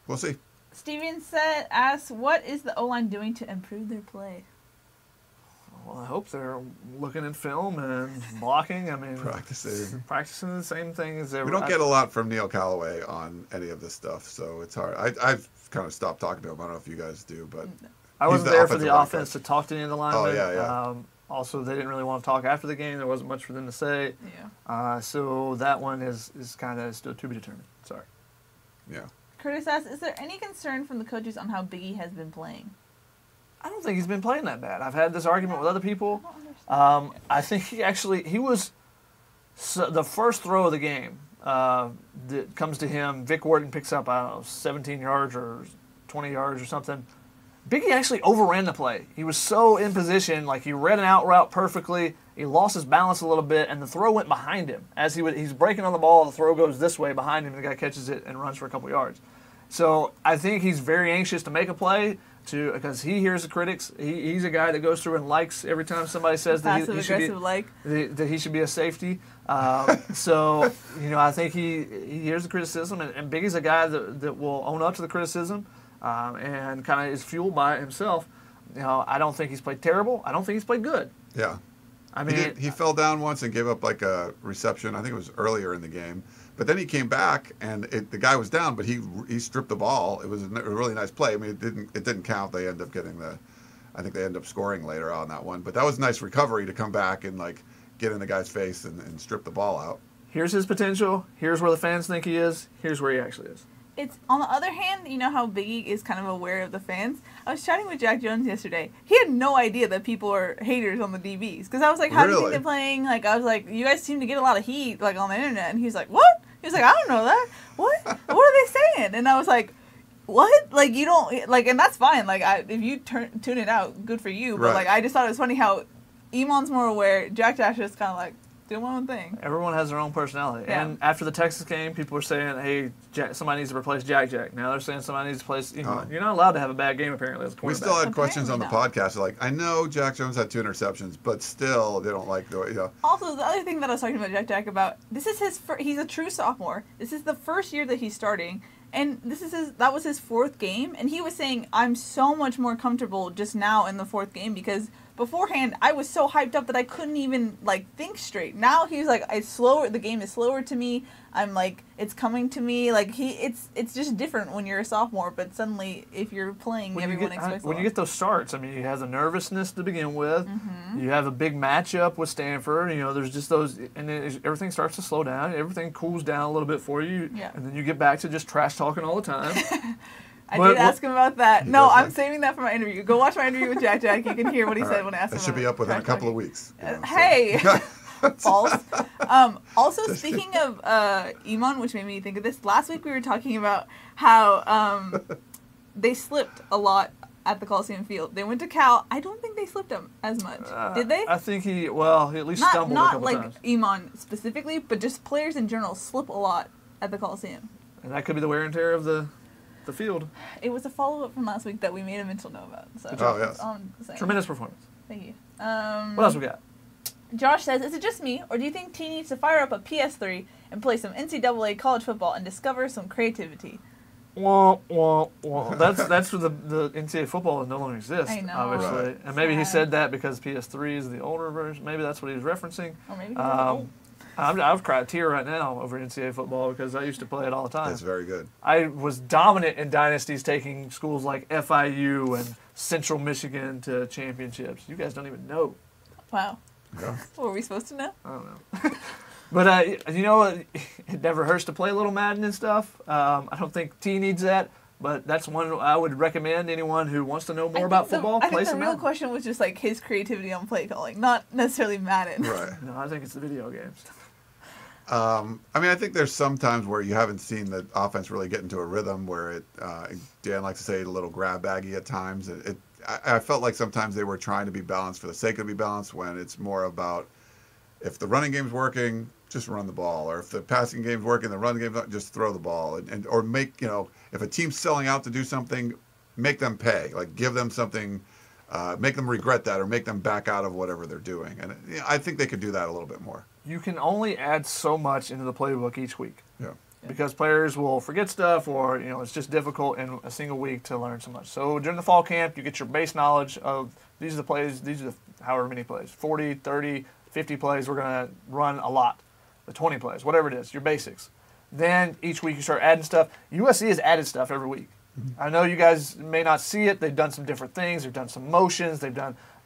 we'll see. Steven asks, what is the O-line doing to improve their play? Well, I hope they're looking at film and blocking. I mean, practicing the same thing as ever. We don't get a lot from Neil Calloway on any of this stuff, so it's hard. I've kind of stopped talking to him. I don't know if you guys do, but I wasn't there for the offense to talk to any of the linemen. Oh, yeah. Also, they didn't really want to talk after the game. There wasn't much for them to say. Yeah. So that one is kind of still to be determined. Sorry. Yeah. Curtis asks, is there any concern from the coaches on how Biggie has been playing? I don't think he's been playing that bad. I've had this argument with other people. I think he was the first throw of the game that comes to him. Vic Worden picks up, 17 yards or 20 yards or something. Biggie actually overran the play. He was so in position, like he read an out route perfectly. He lost his balance a little bit, and the throw went behind him. He's breaking on the ball, the throw goes this way behind him, and the guy catches it and runs for a couple yards. So I think he's very anxious to make a play because he hears the critics. He's a guy that goes through and likes every time somebody says that he should be a safety. So I think he hears the criticism, and Biggie's a guy that will own up to the criticism. And kind of is fueled by it himself. I don't think he's played terrible. I don't think he's played good. Yeah. I mean, he fell down once and gave up like a reception. I think it was earlier in the game. But then he came back and the guy was down, but he stripped the ball. It was a really nice play. I mean, it didn't count. They end up getting I think they end up scoring later on that one. But that was a nice recovery to come back and like get in the guy's face and strip the ball out. Here's his potential. Here's where the fans think he is. Here's where he actually is. It's on the other hand, you know how Biggie is kind of aware of the fans. I was chatting with Jack Jones yesterday. He had no idea that people are haters on the DBs because I was like, "How do you think they're playing?" Like I was like, "You guys seem to get a lot of heat like on the internet," and he's like, "What?" He was like, "I don't know that. What? What are they saying?" And I was like, "What? Like you don't like?" And that's fine. Like if you tune it out, good for you. But right. like I just thought it was funny how Iman's more aware. Jack Dash is kind of like. Do my own thing. Everyone has their own personality. Yeah. And after the Texas game, people were saying, hey, somebody needs to replace Jack. Now they're saying somebody needs to replace Iman. You're not allowed to have a bad game, apparently, as a quarterback. We still had questions on the podcast. Like, I know Jack Jones had 2 interceptions, but still they don't like the way, Also, the other thing that I was talking about Jack about, this is he's a true sophomore. This is the first year that he's starting. And that was his 4th game. And he was saying, I'm so much more comfortable just now in the 4th game because beforehand, I was so hyped up that I couldn't even like think straight. Now he's like, it's slower. The game is slower to me. I'm like, it's coming to me. Like it's just different when you're a sophomore. But suddenly, if you're playing, everyone expects. When you get those starts, I mean, you have the nervousness to begin with. Mm-hmm. You have a big matchup with Stanford. You know, there's just those, and then everything starts to slow down. Everything cools down a little bit for you, and then you get back to just trash talking all the time. I did ask him about that. No, I'm saving that for my interview. Go watch my interview with Jack Jack. You can hear what he said when I asked him. That should be up within a couple of weeks. Hey! False. Also, speaking of Iman, which made me think of this, last week we were talking about how they slipped a lot at the Coliseum Field. They went to Cal. I don't think they slipped him as much. Did they? I think he at least stumbled a couple times. Not like Iman specifically, but just players in general slip a lot at the Coliseum. And that could be the wear and tear of the field. It was a follow-up from last week that we made a mental note about. So tremendous performance. Thank you. What else we got? Josh says, is it just me, or do you think T needs to fire up a PS3 and play some NCAA college football and discover some creativity? Wah, wah, wah. That's where the NCAA football no longer exists, I know. obviously. Right. And maybe he said that because PS3 is the older version. Maybe that's what he was referencing. Or maybe he's old. I've cried a tear right now over NCAA football because I used to play it all the time. It's very good. I was dominant in dynasties, taking schools like FIU and Central Michigan to championships. You guys don't even know. Wow. Yeah. What were we supposed to know? I don't know. But, you know, it never hurts to play a little Madden and stuff. I don't think T needs that, but that's one I would recommend anyone who wants to know more about football, play some Madden. I think the real question was just like his creativity on play calling, not necessarily Madden. Right. No, I think it's the video games. I mean, I think there's some times where you haven't seen the offense really get into a rhythm where it, Dan likes to say, a little grab baggy at times. I felt like sometimes they were trying to be balanced for the sake of be balanced when it's more about if the running game's working, just run the ball. Or if the passing game's working, the running game's not, just throw the ball. Or make, if a team's selling out to do something, make them pay. Like give them something, make them regret that or make them back out of whatever they're doing. And I think they could do that a little bit more. You can only add so much into the playbook each week. Yeah. Because players will forget stuff or, it's just difficult in a single week to learn so much. So during the fall camp, you get your base knowledge of these are the plays, these are the however many plays, 40, 30, 50 plays we're going to run a lot, the 20 plays, whatever it is, your basics. Then each week you start adding stuff. USC has added stuff every week. Mm-hmm. I know you guys may not see it. They've done some different things. They've done some motions.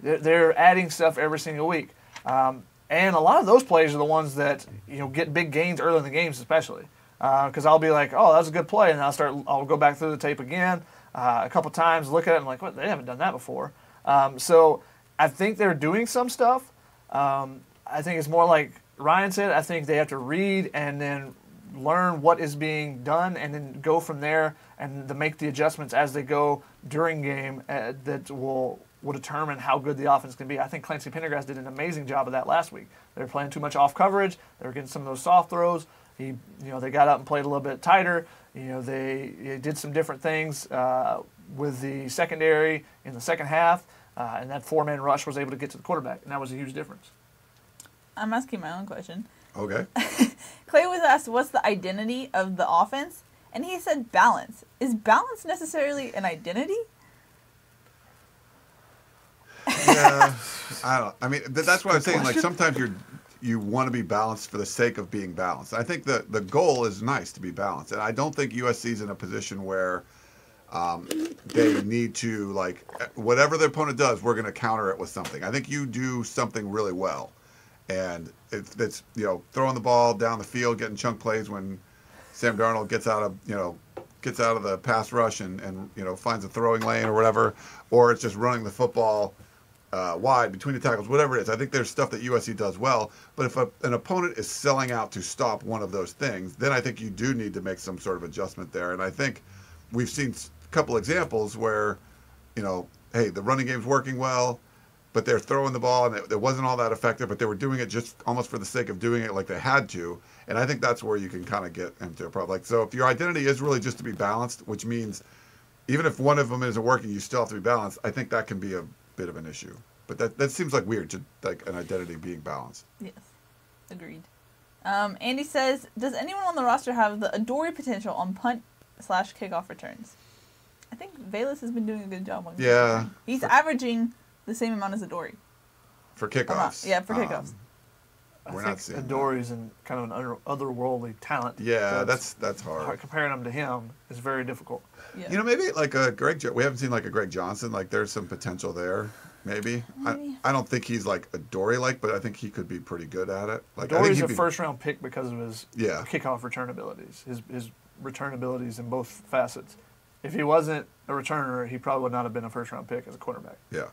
They're adding stuff every single week. And a lot of those plays are the ones that get big gains early in the games, especially because I'll be like, "Oh, that was a good play," and I'll go back through the tape again a couple times, look at it, and I'm like, "What? They haven't done that before." So I think they're doing some stuff. I think it's more like Ryan said. I think they have to read and then learn what is being done, and then go from there and to make the adjustments as they go during game that will determine how good the offense can be. I think Clancy Pendergrass did an amazing job of that last week. They were playing too much off coverage. They were getting some of those soft throws. They got up and played a little bit tighter. They did some different things with the secondary in the second half, and that four-man rush was able to get to the quarterback, and that was a huge difference. I'm asking my own question. Okay. Clay was asked, what's the identity of the offense? And he said balance. Is balance necessarily an identity? Yeah, I mean, that's what I'm saying. Like sometimes you want to be balanced for the sake of being balanced. I think the goal is nice to be balanced, and I don't think USC's in a position where they need to whatever the opponent does, we're going to counter it with something. I think you do something really well, and it's throwing the ball down the field, getting chunk plays when Sam Darnold gets out of the pass rush and finds a throwing lane or whatever, or it's just running the football wide between the tackles, whatever it is. I think there's stuff that USC does well, but if an opponent is selling out to stop one of those things, then I think you do need to make some sort of adjustment there. And I think we've seen a couple examples where, hey, the running game's working well, but they're throwing the ball and it wasn't all that effective, but they were doing it just almost for the sake of doing it like they had to. And I think that's where you can kind of get into a problem. So if your identity is really just to be balanced, which means even if one of them isn't working, you still have to be balanced, I think that can be a bit of an issue. But that seems like weird, to like an identity being balanced. Yes, agreed. Andy says, does anyone on the roster have the Adoree potential on punt/kickoff returns? I think Velus has been doing a good job on Yeah. He's averaging the same amount as Adoree. For kickoffs. Yeah, for kickoffs. We're not seeing Adoree's in kind of an otherworldly talent. Yeah, that's hard. Comparing him to him is very difficult. Yeah. You know, maybe like a we haven't seen like a Greg Johnson. Like there's some potential there. Maybe. I don't think he's like Adoree-like, but I think he could be pretty good at it. Like Adoree's a first-round pick because of his Yeah. kickoff return abilities, his return abilities in both facets. If he wasn't a returner, he probably would not have been a first-round pick as a quarterback. Yeah.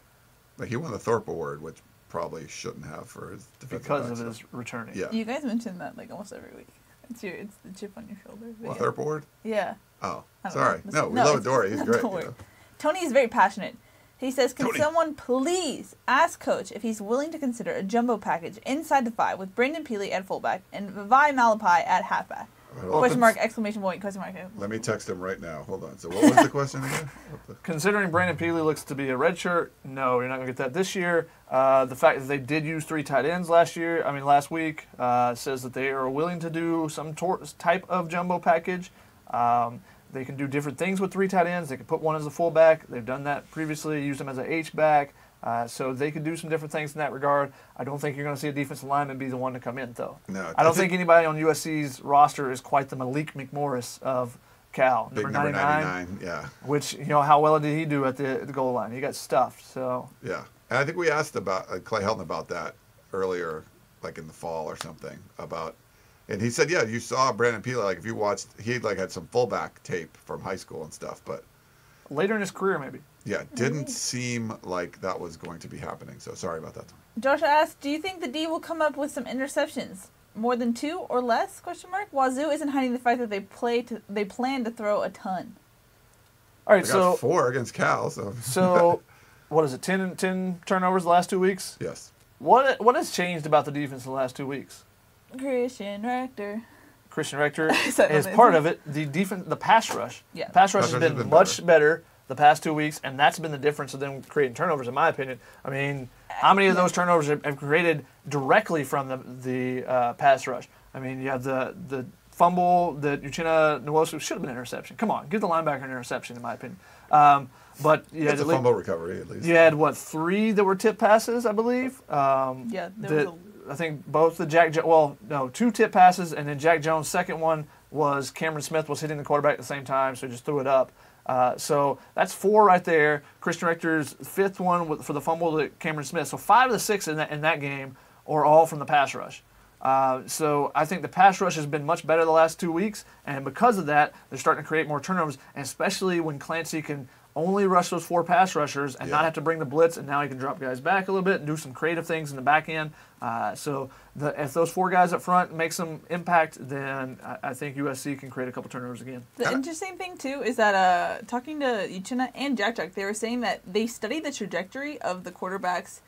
Like he won the Thorpe Award, which probably shouldn't have for his defensive because backs, of his returning. Yeah. You guys mention that like almost every week. It's the chip on your shoulder. Well, Thorpe Award? Yeah. Oh, I don't sorry. know. No, we love Adoree. He's great. Don't worry. You know? Tony is very passionate. He says, can Tony. someone please ask Coach if he's willing to consider a jumbo package inside the 5 with Brandon Peely at fullback and Vavai Malapai at halfback? Question mark, exclamation point, question mark. Let me text him right now. Hold on. So what was the question again? Considering Brandon Peely looks to be a redshirt, no, you're not going to get that this year. The fact that they did use 3 tight ends last week, says that they are willing to do some type of jumbo package. They can do different things with 3 tight ends. They can put one as a fullback. They've done that previously, used him as an H-back. So they could do some different things in that regard. I don't think you're going to see a defensive lineman be the one to come in, though. No, I don't think anybody on USC's roster is quite the Malik McMorris of Cal, Big number 99. Yeah. Which, how well did he do at the goal line? He got stuffed. So Yeah. And I think we asked about Clay Helton about that earlier, like in the fall or something, and he said, yeah, you saw Brandon Peely, like if you watched, he had some fullback tape from high school and stuff, but later in his career, maybe. Yeah, didn't seem like that was going to be happening. So sorry about that. Josh asked, do you think the D will come up with some interceptions? More than 2 or less? Question mark. Wazoo isn't hiding the fact that they plan to throw a ton. All right, They got 4 against Cal. So what is it? 10 turnovers the last 2 weeks? Yes. What has changed about the defense the last 2 weeks? Christian Rector is part of it. The defense, the pass rush. Yeah. Pass rush has been much better the past 2 weeks, and that's been the difference of them creating turnovers, in my opinion. I mean, how many of those turnovers have created directly from the pass rush? I mean, you have the fumble that Uchenna Nwosu should have been an interception. Come on, give the linebacker an interception, in my opinion. But you had a fumble recovery, at least. You had, 3 that were tip passes, I believe? I think both the 2 tip passes, and then Jack Jones' second one was Cameron Smith was hitting the quarterback at the same time, so he just threw it up. So that's 4 right there. Christian Rector's 5th one for the fumble to Cameron Smith. So 5 of the 6 in that game are all from the pass rush. So I think the pass rush has been much better the last 2 weeks, and because of that, they're starting to create more turnovers, and especially when Clancy can only rush those 4 pass rushers and not have to bring the blitz, and now he can drop guys back a little bit and do some creative things in the back end. So if those 4 guys up front make some impact, then I think USC can create a couple turnovers again. The interesting thing, too, is that talking to Uchenna and Jack, they were saying that they studied the trajectory of the quarterback's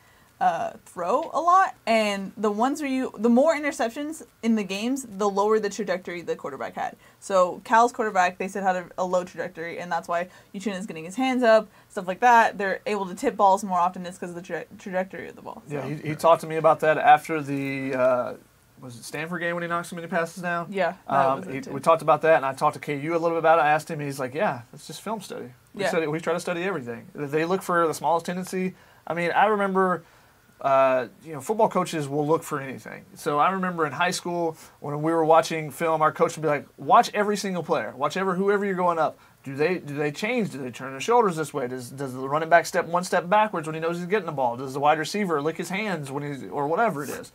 throw a lot, and the more interceptions in the games, the lower the trajectory the quarterback had. So Cal's quarterback, they said, had a low trajectory, and that's why Uchenna is getting his hands up, stuff like that. They're able to tip balls more often. It's because of the trajectory of the ball. So. Yeah, he talked to me about that after the was it Stanford game when he knocked so many passes down? Yeah. We talked about that, and I talked to KU a little bit about it. I asked him, he's like, yeah, it's just film study. We try to study everything. They look for the smallest tendency. I mean, I remember... football coaches will look for anything. So I remember in high school when we were watching film, our coach would be like, watch every single player. Watch whoever you're going up. Do they change? Do they turn their shoulders this way? Does the running back step one step backwards when he knows he's getting the ball? Does the wide receiver lick his hands or whatever it is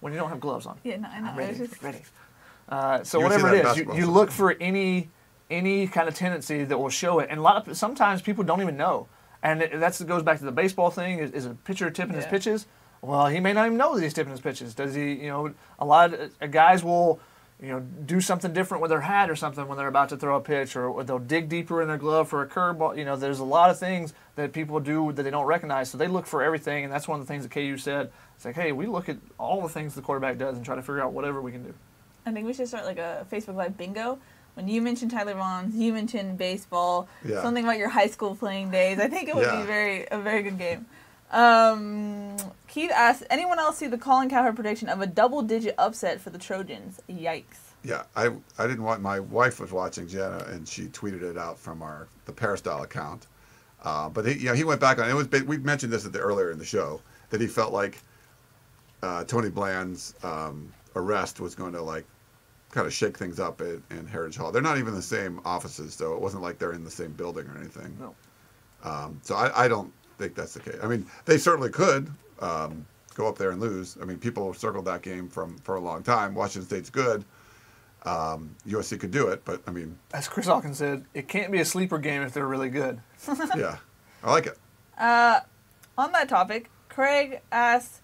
when you don't have gloves on? Yeah, no, I know. Ready. So whatever it is, you look for any kind of tendency that will show it. And sometimes people don't even know. And that goes back to the baseball thing. Is a pitcher tipping his pitches? Well, he may not even know that he's tipping his pitches. Does he, a lot of guys will, do something different with their hat or something when they're about to throw a pitch, or they'll dig deeper in their glove for a curveball. There's a lot of things that people do that they don't recognize. So they look for everything, and that's one of the things that KU said. It's like, hey, we look at all the things the quarterback does and try to figure out whatever we can do. I think we should start like a Facebook Live bingo. When you mentioned Tyler Vaughn, you mentioned baseball, something about your high school playing days. I think it would be a very good game. Keith asked, anyone else see the Colin Cowherd prediction of a double-digit upset for the Trojans? Yikes. Yeah, I didn't want, my wife was watching, Jenna, and she tweeted it out from the Peristyle account. But he went back on it. We mentioned this earlier in the show that he felt like Tony Bland's arrest was going to like kind of shake things up in Heritage Hall. They're not even the same offices, so it wasn't like they're in the same building or anything. No. So I don't think that's the case. I mean, they certainly could go up there and lose. I mean, people circled that game for a long time. Washington State's good. USC could do it, but I mean, as Chris Hawkins said, it can't be a sleeper game if they're really good. Yeah, I like it. On that topic, Craig asks,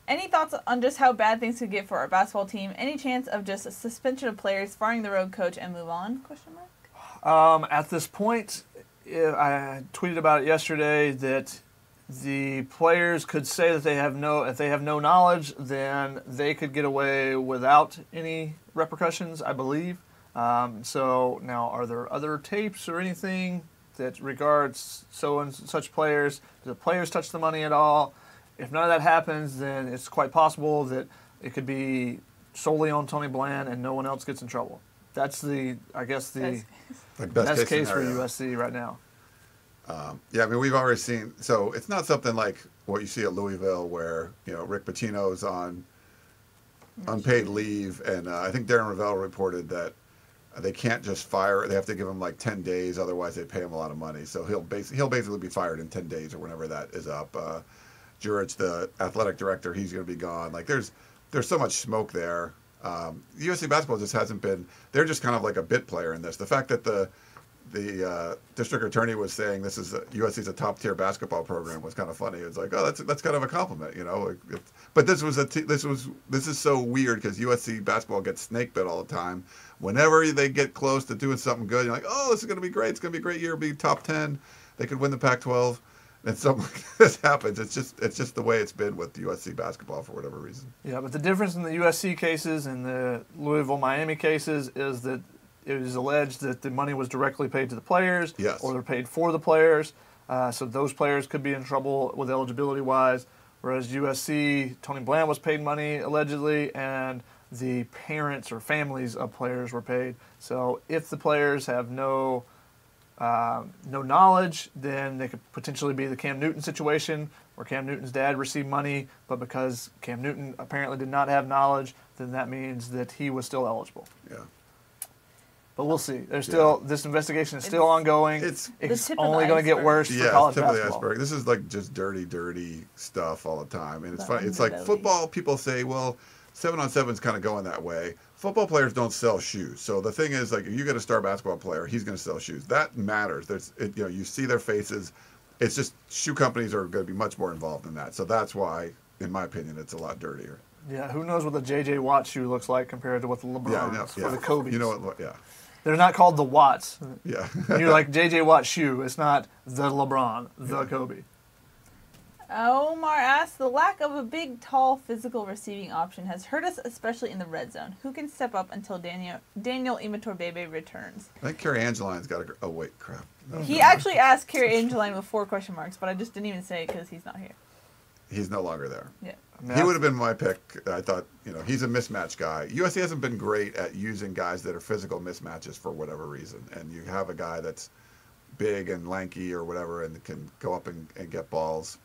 any thoughts on just how bad things could get for our basketball team? Any chance of just a suspension of players, firing the road coach, and move on? Question mark. At this point, I tweeted about it yesterday that the players could say that if they have no knowledge, then they could get away without any repercussions, I believe. So now, are there other tapes or anything that regards so and such players? Do the players touch the money at all? If none of that happens, then it's quite possible that it could be solely on Tony Bland and no one else gets in trouble. That's the best case for USC right now. Yeah, I mean, we've already seen. So it's not something like what you see at Louisville, where Rick Pitino's on unpaid leave, and I think Darren Ravel reported that they can't just fire. They have to give him like 10 days, otherwise they pay him a lot of money. So he'll basically be fired in 10 days or whenever that is up. Jurich, the athletic director, he's going to be gone. Like there's so much smoke there. USC basketball just hasn't been. They're just kind of like a bit player in this. The fact that the district attorney was saying USC's a top tier basketball program was kind of funny. It's like, oh, that's kind of a compliment, But this is so weird because USC basketball gets snake bit all the time. Whenever they get close to doing something good, you're like, oh, this is going to be great. It's going to be a great year. Be top 10. They could win the Pac-12. And something like this happens. It's just the way it's been with USC basketball for whatever reason. Yeah, but the difference in the USC cases and the Louisville-Miami cases is that it is alleged that the money was directly paid to the players, yes, or they're paid for the players. So those players could be in trouble with eligibility-wise. Whereas USC, Tony Bland was paid money allegedly, and the parents or families of players were paid. So if the players have no knowledge, then they could potentially be the Cam Newton situation where Cam Newton's dad received money, but because Cam Newton apparently did not have knowledge, then that means that he was still eligible. Yeah. But we'll see. There's still this investigation is still ongoing. It's only going to get worse for college tip basketball. Of the iceberg. This is like just dirty stuff all the time, and it's funny. It's like football. People say, well, 7-on-7 is kind of going that way. Football players don't sell shoes. So the thing is, like, if you get a star basketball player, he's going to sell shoes. That matters. You see their faces. It's just shoe companies are going to be much more involved in that. So that's why, in my opinion, it's a lot dirtier. Yeah, who knows what the J.J. Watt shoe looks like compared to what the LeBrons or the Kobe's. You know what? Yeah. They're not called the Watts. Yeah. You're like J.J. Watt shoe. It's not the LeBron, the Kobe. Omar asks, the lack of a big, tall, physical receiving option has hurt us, especially in the red zone. Who can step up until Daniel Imatorbhebhe returns? I think Kerry Angeline's got a... Oh, wait, crap. He actually asked Kerry Angeline with 4 question marks, but I just didn't even say it because he's not here. He's no longer there. Yeah. He would have been my pick. I thought, he's a mismatch guy. USC hasn't been great at using guys that are physical mismatches for whatever reason. And you have a guy that's big and lanky or whatever and can go up and get balls.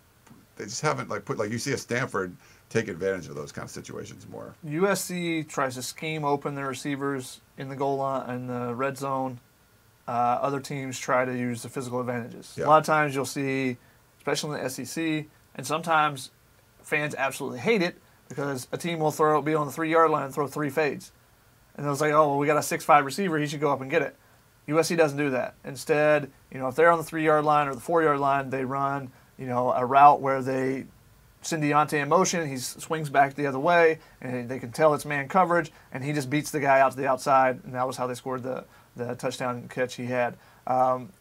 They just haven't you see a Stanford take advantage of those kind of situations more. USC tries to scheme open their receivers in the goal line and the red zone. Other teams try to use the physical advantages. Yeah. A lot of times you'll see, especially in the SEC, and sometimes fans absolutely hate it because a team will be on the 3-yard line and throw 3 fades. And they'll say, oh, well, we got a 6'5" receiver, he should go up and get it. USC doesn't do that. Instead, if they're on the 3-yard line or the 4-yard line, they run a route where they send Deontay in motion, he swings back the other way, and they can tell it's man coverage, and he just beats the guy out to the outside, and that was how they scored the touchdown catch he had.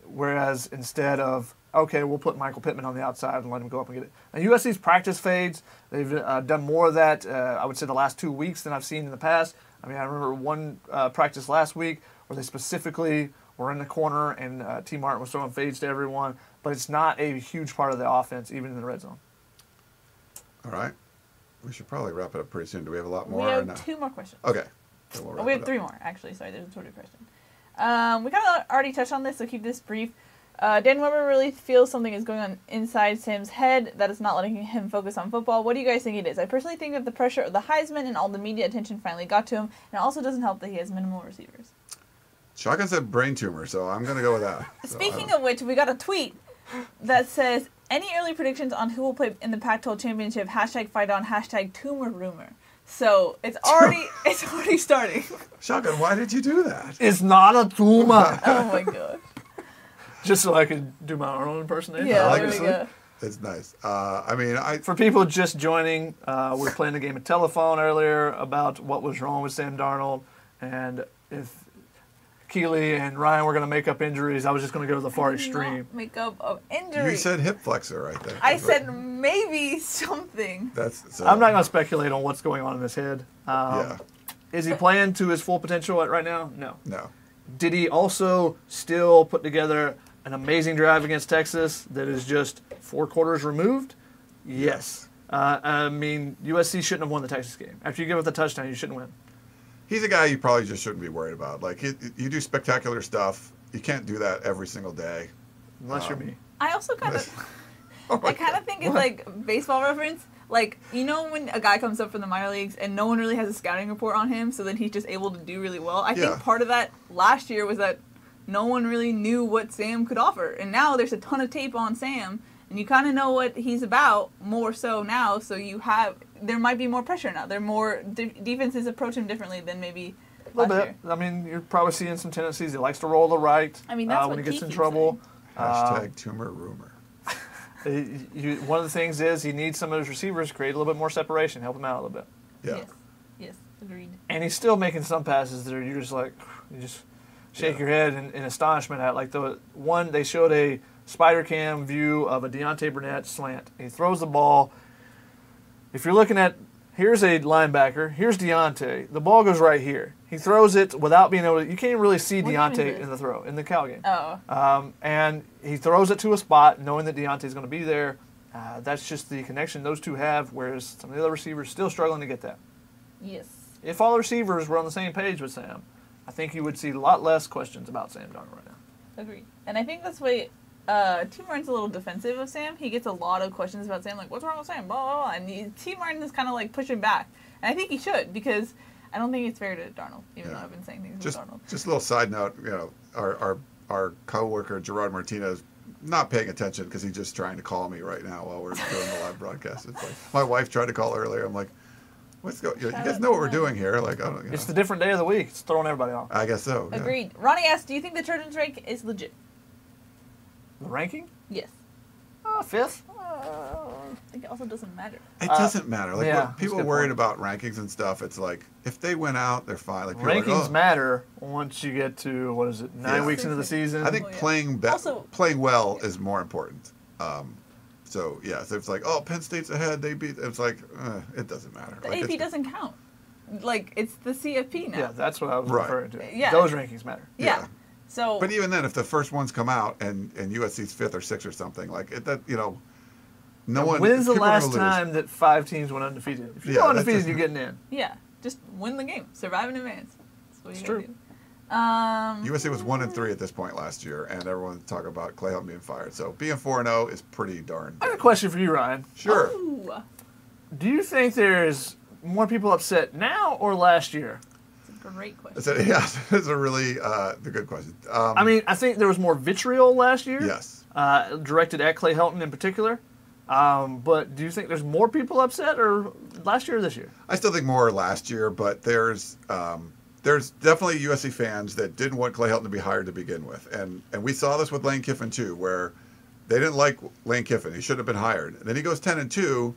Whereas instead of, okay, we'll put Michael Pittman on the outside and let him go up and get it. Now, USC's practice fades, they've done more of that, I would say, the last 2 weeks than I've seen in the past. I mean, I remember one practice last week where they specifically were in the corner and T. Martin was throwing fades to everyone, but it's not a huge part of the offense, even in the red zone. All right. We should probably wrap it up pretty soon. Do we have a lot more? We have 2 more questions. Okay. So we have 3 more, actually. Sorry, there's a shorter question. We kind of already touched on this, so keep this brief. Dan Weber really feels something is going on inside Sam's head that is not letting him focus on football. What do you guys think it is? I personally think that the pressure of the Heisman and all the media attention finally got to him, and it also doesn't help that he has minimal receivers. Shotgun said brain tumor, so I'm going to go with that. Speaking of which, we got a tweet that says, any early predictions on who will play in the Pac-12 championship, #fight on, #tumor rumor. So it's already starting. Shotgun, why did you do that? It's not a tumor. Oh my god. Just so I could do my own impersonation. Yeah, like there we it. go. It's nice. I mean, For people just joining, we were playing a game of telephone earlier about what was wrong with Sam Darnold, and if Keely and Ryan were going to make up injuries, I was just going to go to the far extreme. Make up of injury. You said hip flexor right there. I said maybe something. I'm not going to speculate on what's going on in his head. Yeah. Is he playing to his full potential right now? No. No. Did he also still put together an amazing drive against Texas that is just 4 quarters removed? Yes. I mean, USC shouldn't have won the Texas game. After you give up the touchdown, you shouldn't win. He's a guy you probably just shouldn't be worried about. Like, you do spectacular stuff. You can't do that every single day. Unless you're me. I also kind of, Oh my I kind of think it's like baseball reference. Like, you know when a guy comes up from the minor leagues and no one really has a scouting report on him, so then he's just able to do really well? I think part of that last year was that no one really knew what Sam could offer. And now there's a ton of tape on Sam, and you kind of know what he's about more so now, so there might be more pressure now. There are more defenses approach him differently than maybe last year. I mean, you're probably seeing some tendencies. He likes to roll the right. I mean, that's when what he gets in keeps trouble. tumor rumor. One of the things is he needs some of his receivers to create a little bit more separation, help him out a little bit. Yeah. Yes, agreed. And he's still making some passes that are you just shake your head in astonishment at. Like the one they showed a spider cam view of a Deontay Burnett slant. He throws the ball. If you're looking at, here's a linebacker, here's Deontay. The ball goes right here. He throws it without being able to, you can't even really see Deontay in the throw, in the Cal game. Oh. And he throws it to a spot knowing that Deontay's going to be there. That's just the connection those two have, whereas some of the other receivers still struggling to get that. Yes. If all the receivers were on the same page with Sam, I think you would see a lot less questions about Sam Darnold right now. Agreed. And I think that's why T. Martin's a little defensive of Sam. He gets a lot of questions about Sam, like, what's wrong with Sam? Blah, blah, blah. And T. Martin is kind of like pushing back. And I think he should, because I don't think it's fair to Darnold, even though I've been saying things about Darnold. Just a little side note, our co-worker, Gerard Martinez, not paying attention because he's just trying to call me right now while we're doing the live broadcast. It's like, my wife tried to call earlier. I'm like, what's going on? You guys know what we're doing here. Like, I don't know. It's the different day of the week. It's throwing everybody off. I guess so. Yeah. Agreed. Ronnie asked, do you think the Trojans rank is legit? The ranking? Yes. 5th? I think it also doesn't matter. It doesn't matter. Like, yeah, when people are worried about rankings and stuff, it's like, if they went out, they're fine. Like, rankings matter once you get to, 9 weeks into the season? I think playing well is more important. So it's like, Penn State's ahead, they beat. It's like, it doesn't matter. The AP doesn't count. Like, it's the CFP now. Yeah, that's what I was referring to. Yeah. Those rankings matter. Yeah. So. But even then, if the first ones come out and USC's 5th or 6th or something, like no one. When's the last time that 5 teams went undefeated? If you go undefeated, you're getting in. Yeah, just win the game, survive in advance. That's what you gotta do. USC was 1-3 at this point last year, and everyone's talking about Clay Helton being fired. So being 4-0 is pretty darn. I have a question for you, Ryan. Sure. Ooh. Do you think there's more people upset now or last year? That's a great question. It's a really the good question. I mean, I think there was more vitriol last year. Yes. Directed at Clay Helton in particular. But do you think there's more people upset or last year or this year? I still think more last year, but there's definitely USC fans that didn't want Clay Helton to be hired to begin with. And we saw this with Lane Kiffin too, where they didn't like Lane Kiffin. He shouldn't have been hired. And then he goes 10-2,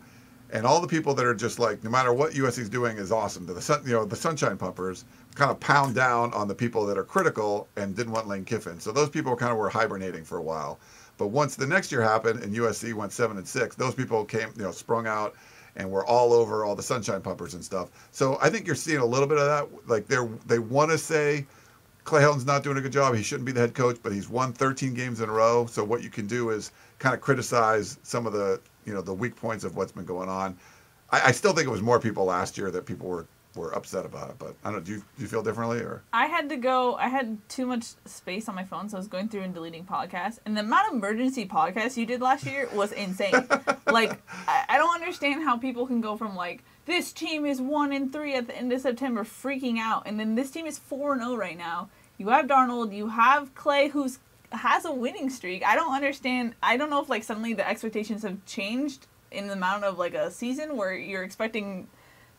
and all the people that are just like, no matter what USC's doing is awesome. The Sunshine Pumpers kind of pound down on the people that are critical and didn't want Lane Kiffin. So those people kind of were hibernating for a while. But once the next year happened and USC went 7-6, those people came, sprung out and were all over all the Sunshine Pumpers and stuff. So I think you're seeing a little bit of that. Like they want to say Clay Helton's not doing a good job. He shouldn't be the head coach, but he's won 13 games in a row. So what you can do is kind of criticize some of the the weak points of what's been going on. I still think it was more people last year that people were were upset about it. But I don't know. Do you feel differently or? I had too much space on my phone, so I was going through and deleting podcasts. And the amount of emergency podcasts you did last year was insane. Like, I don't understand how people can go from like, this team is 1-3 at the end of September, freaking out, and then this team is 4-0 right now. You have Darnold, you have Clay, has a winning streak. I don't understand. I don't know if like suddenly the expectations have changed in the amount of like a season where you're expecting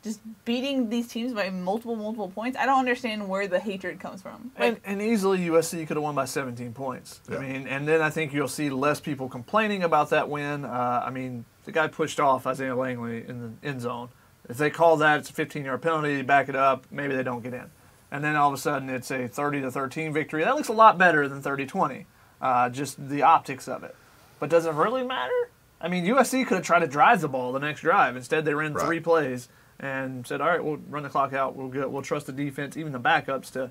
just beating these teams by multiple points. I don't understand where the hatred comes from. And easily USC could have won by 17 points. Yeah. I mean, and then I think you'll see less people complaining about that win. I mean, the guy pushed off Isaiah Langley in the end zone. If they call that, it's a 15-yard penalty, back it up, maybe they don't get in. And then all of a sudden it's a 30-13 victory. That looks a lot better than 30-20, just the optics of it. But does it really matter? I mean, USC could have tried to drive the ball the next drive. Instead, they ran 3 plays and said, all right, we'll run the clock out. We'll trust the defense, even the backups, to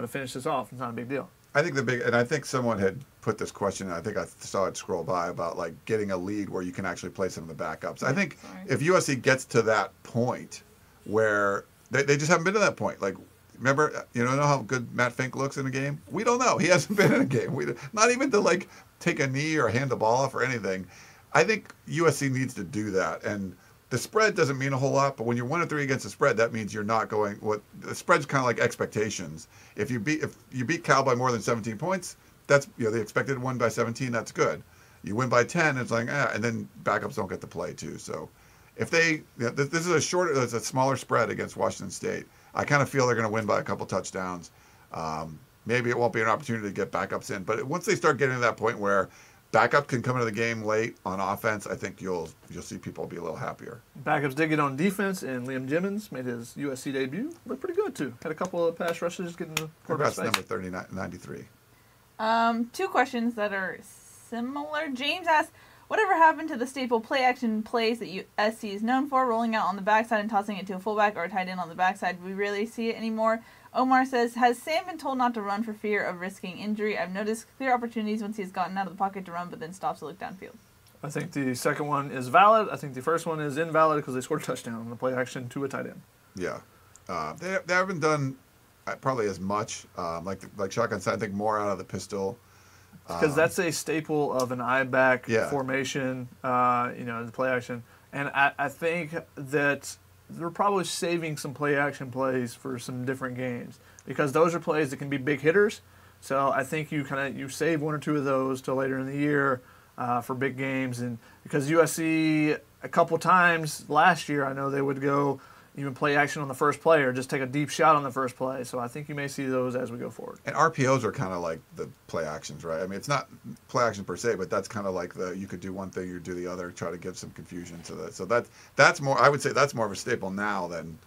finish this off. It's not a big deal. I think and I think someone had put this question, I think I saw it scroll by, about like getting a lead where you can actually play some of the backups. I think if USC gets to that point where they just haven't been to that point. Like, remember, you know how good Matt Fink looks in a game? We don't know. He hasn't been in a game. Not even to like take a knee or hand the ball off or anything. I think USC needs to do that. And the spread doesn't mean a whole lot, but when you're 1-3 against the spread, that means you're not going. What the spread's kind of like expectations. If you beat Cal by more than 17 points, that's they expected one by 17. That's good. You win by 10, it's like and then backups don't get to play too. So if this is it's a smaller spread against Washington State. I kind of feel they're going to win by a couple touchdowns. Maybe it won't be an opportunity to get backups in, but once they start getting to that point where backup can come into the game late on offense, I think you'll see people be a little happier. Backups did get on defense, and Liam Jimmons made his USC debut. Looked pretty good, too. Had a couple of pass rushes getting the quarterback space. That's number 93. 2 questions that are similar. James asked, whatever happened to the staple play-action plays that USC is known for, rolling out on the backside and tossing it to a fullback or a tight end on the backside? We rarely see it anymore. Omar says, has Sam been told not to run for fear of risking injury? I've noticed clear opportunities once he has gotten out of the pocket to run, but then stops to look downfield. I think the second one is valid. I think the first one is invalid because they scored a touchdown on the play action to a tight end. Yeah. They haven't done probably as much. Like Shotgun said, I think more out of the pistol. Because that's a staple of an I-back formation, the play action. And I think that they're probably saving some play-action plays for some different games because those are plays that can be big hitters. So I think you save 1 or 2 of those till later in the year for big games. And because USC a couple times last year, I know they would go even play action on the first play or just take a deep shot on the first play. So I think you may see those as we go forward. And RPOs are kind of like the play actions, right? I mean, it's not play action per se, but that's kind of like you could do one thing, you do the other, try to give some confusion to that. So that's more, I would say that's more of a staple now than,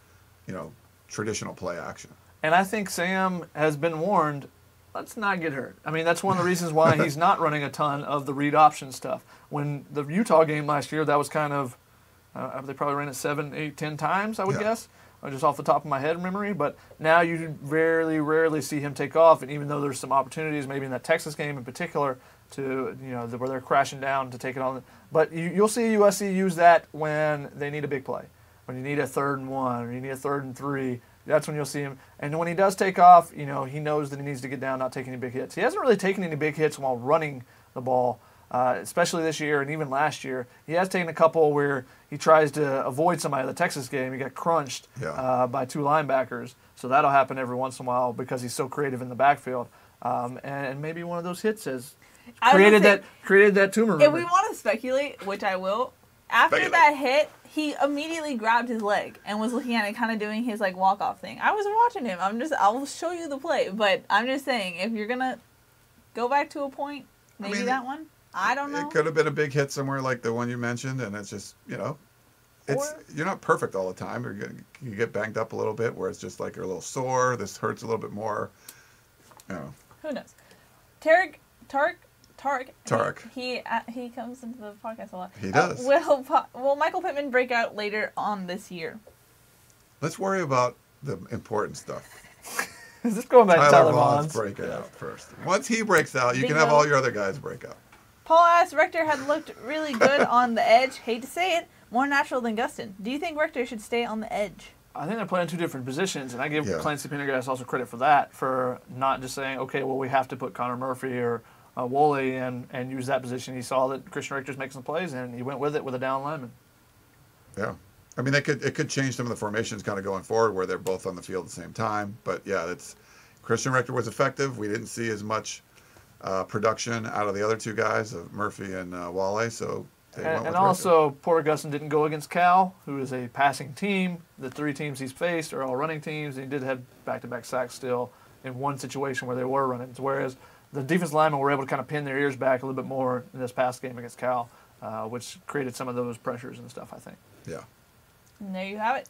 traditional play action. And I think Sam has been warned, let's not get hurt. I mean, that's one of the reasons why he's not running a ton of the read option stuff. When the Utah game last year, that was kind of, they probably ran it 7, 8, 10 times, I would guess, just off the top of my head memory. But now you rarely see him take off. And even though there's some opportunities, maybe in that Texas game in particular, to where they're crashing down to take it on. But you'll see USC use that when they need a big play, when you need a 3rd and 1 or you need a 3rd and 3. That's when you'll see him. And when he does take off, he knows that he needs to get down, not take any big hits. He hasn't really taken any big hits while running the ball. Especially this year and even last year. He has taken a couple where he tries to avoid somebody. The Texas game, he got crunched by 2 linebackers. So that'll happen every once in a while because he's so creative in the backfield. And maybe one of those hits has created that tumor. If we want to speculate, which I will, after that hit, he immediately grabbed his leg and was looking at it, kind of doing his walk-off thing. I was watching him. I will show you the play. But I'm just saying, if you're going to go back to a point, maybe that one. I don't know. It could have been a big hit somewhere like the one you mentioned, and it's just, you're not perfect all the time. You get banged up a little bit where it's just like you're a little sore. This hurts a little bit more. Who knows? Tarek. He comes into the podcast a lot. He does. Will Michael Pittman break out later on this year? Let's worry about the important stuff. Is this going back to Tyler Vaughn's breaking out first. Once he breaks out, you can have all your other guys break out. Paul asked, Rector had looked really good on the edge. Hate to say it, more natural than Gustin. Do you think Rector should stay on the edge? I think they're playing two different positions, and I give Yeah. Clancy Pendergast also credit for that, for not just saying, okay, well, we have to put Connor Murphy or Woolley and use that position. He saw that Christian Richter's making some plays, and he went with it with a down lineman. Yeah. I mean, it could change some of the formations kind of going forward where they're both on the field at the same time. But, yeah, Christian Richter was effective. We didn't see as much production out of the other two guys, of Murphy and Wale, so they went with And Richter. also, poor Gustin didn't go against Cal, who is a passing team. The three teams he's faced are all running teams, and he did have back-to-back sacks still in one situation where they were running. Whereas the defense linemen were able to kind of pin their ears back a little bit more in this past game against Cal, which created some of those pressures and stuff, I think. Yeah. And there you have it.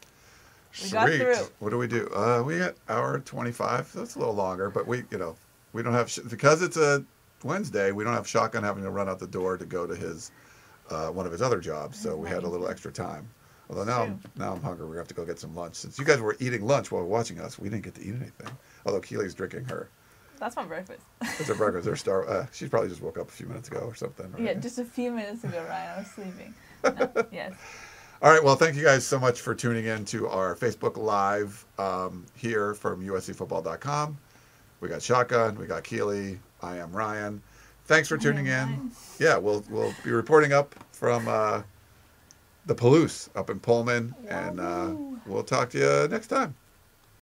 We Sweet. got through. What do? We got hour 25. That's a little longer, but we don't have because it's a Wednesday. We don't have Shotgun having to run out the door to go to his one of his other jobs. So we had a little extra time. Although now I'm hungry. We're gonna have to go get some lunch. Since you guys were eating lunch while watching us, we didn't get to eat anything. Although Keely's drinking her. That's my breakfast. It's her breakfast. She probably just woke up a few minutes ago or something. Right? Yeah, just a few minutes ago, Ryan. I was sleeping. No, yes. All right. Well, thank you guys so much for tuning in to our Facebook Live here from USCFootball.com. We got Shotgun. We got Keely. I am Ryan. Thanks for tuning in. Ryan. Yeah, we'll be reporting up from the Palouse up in Pullman, and we'll talk to you next time.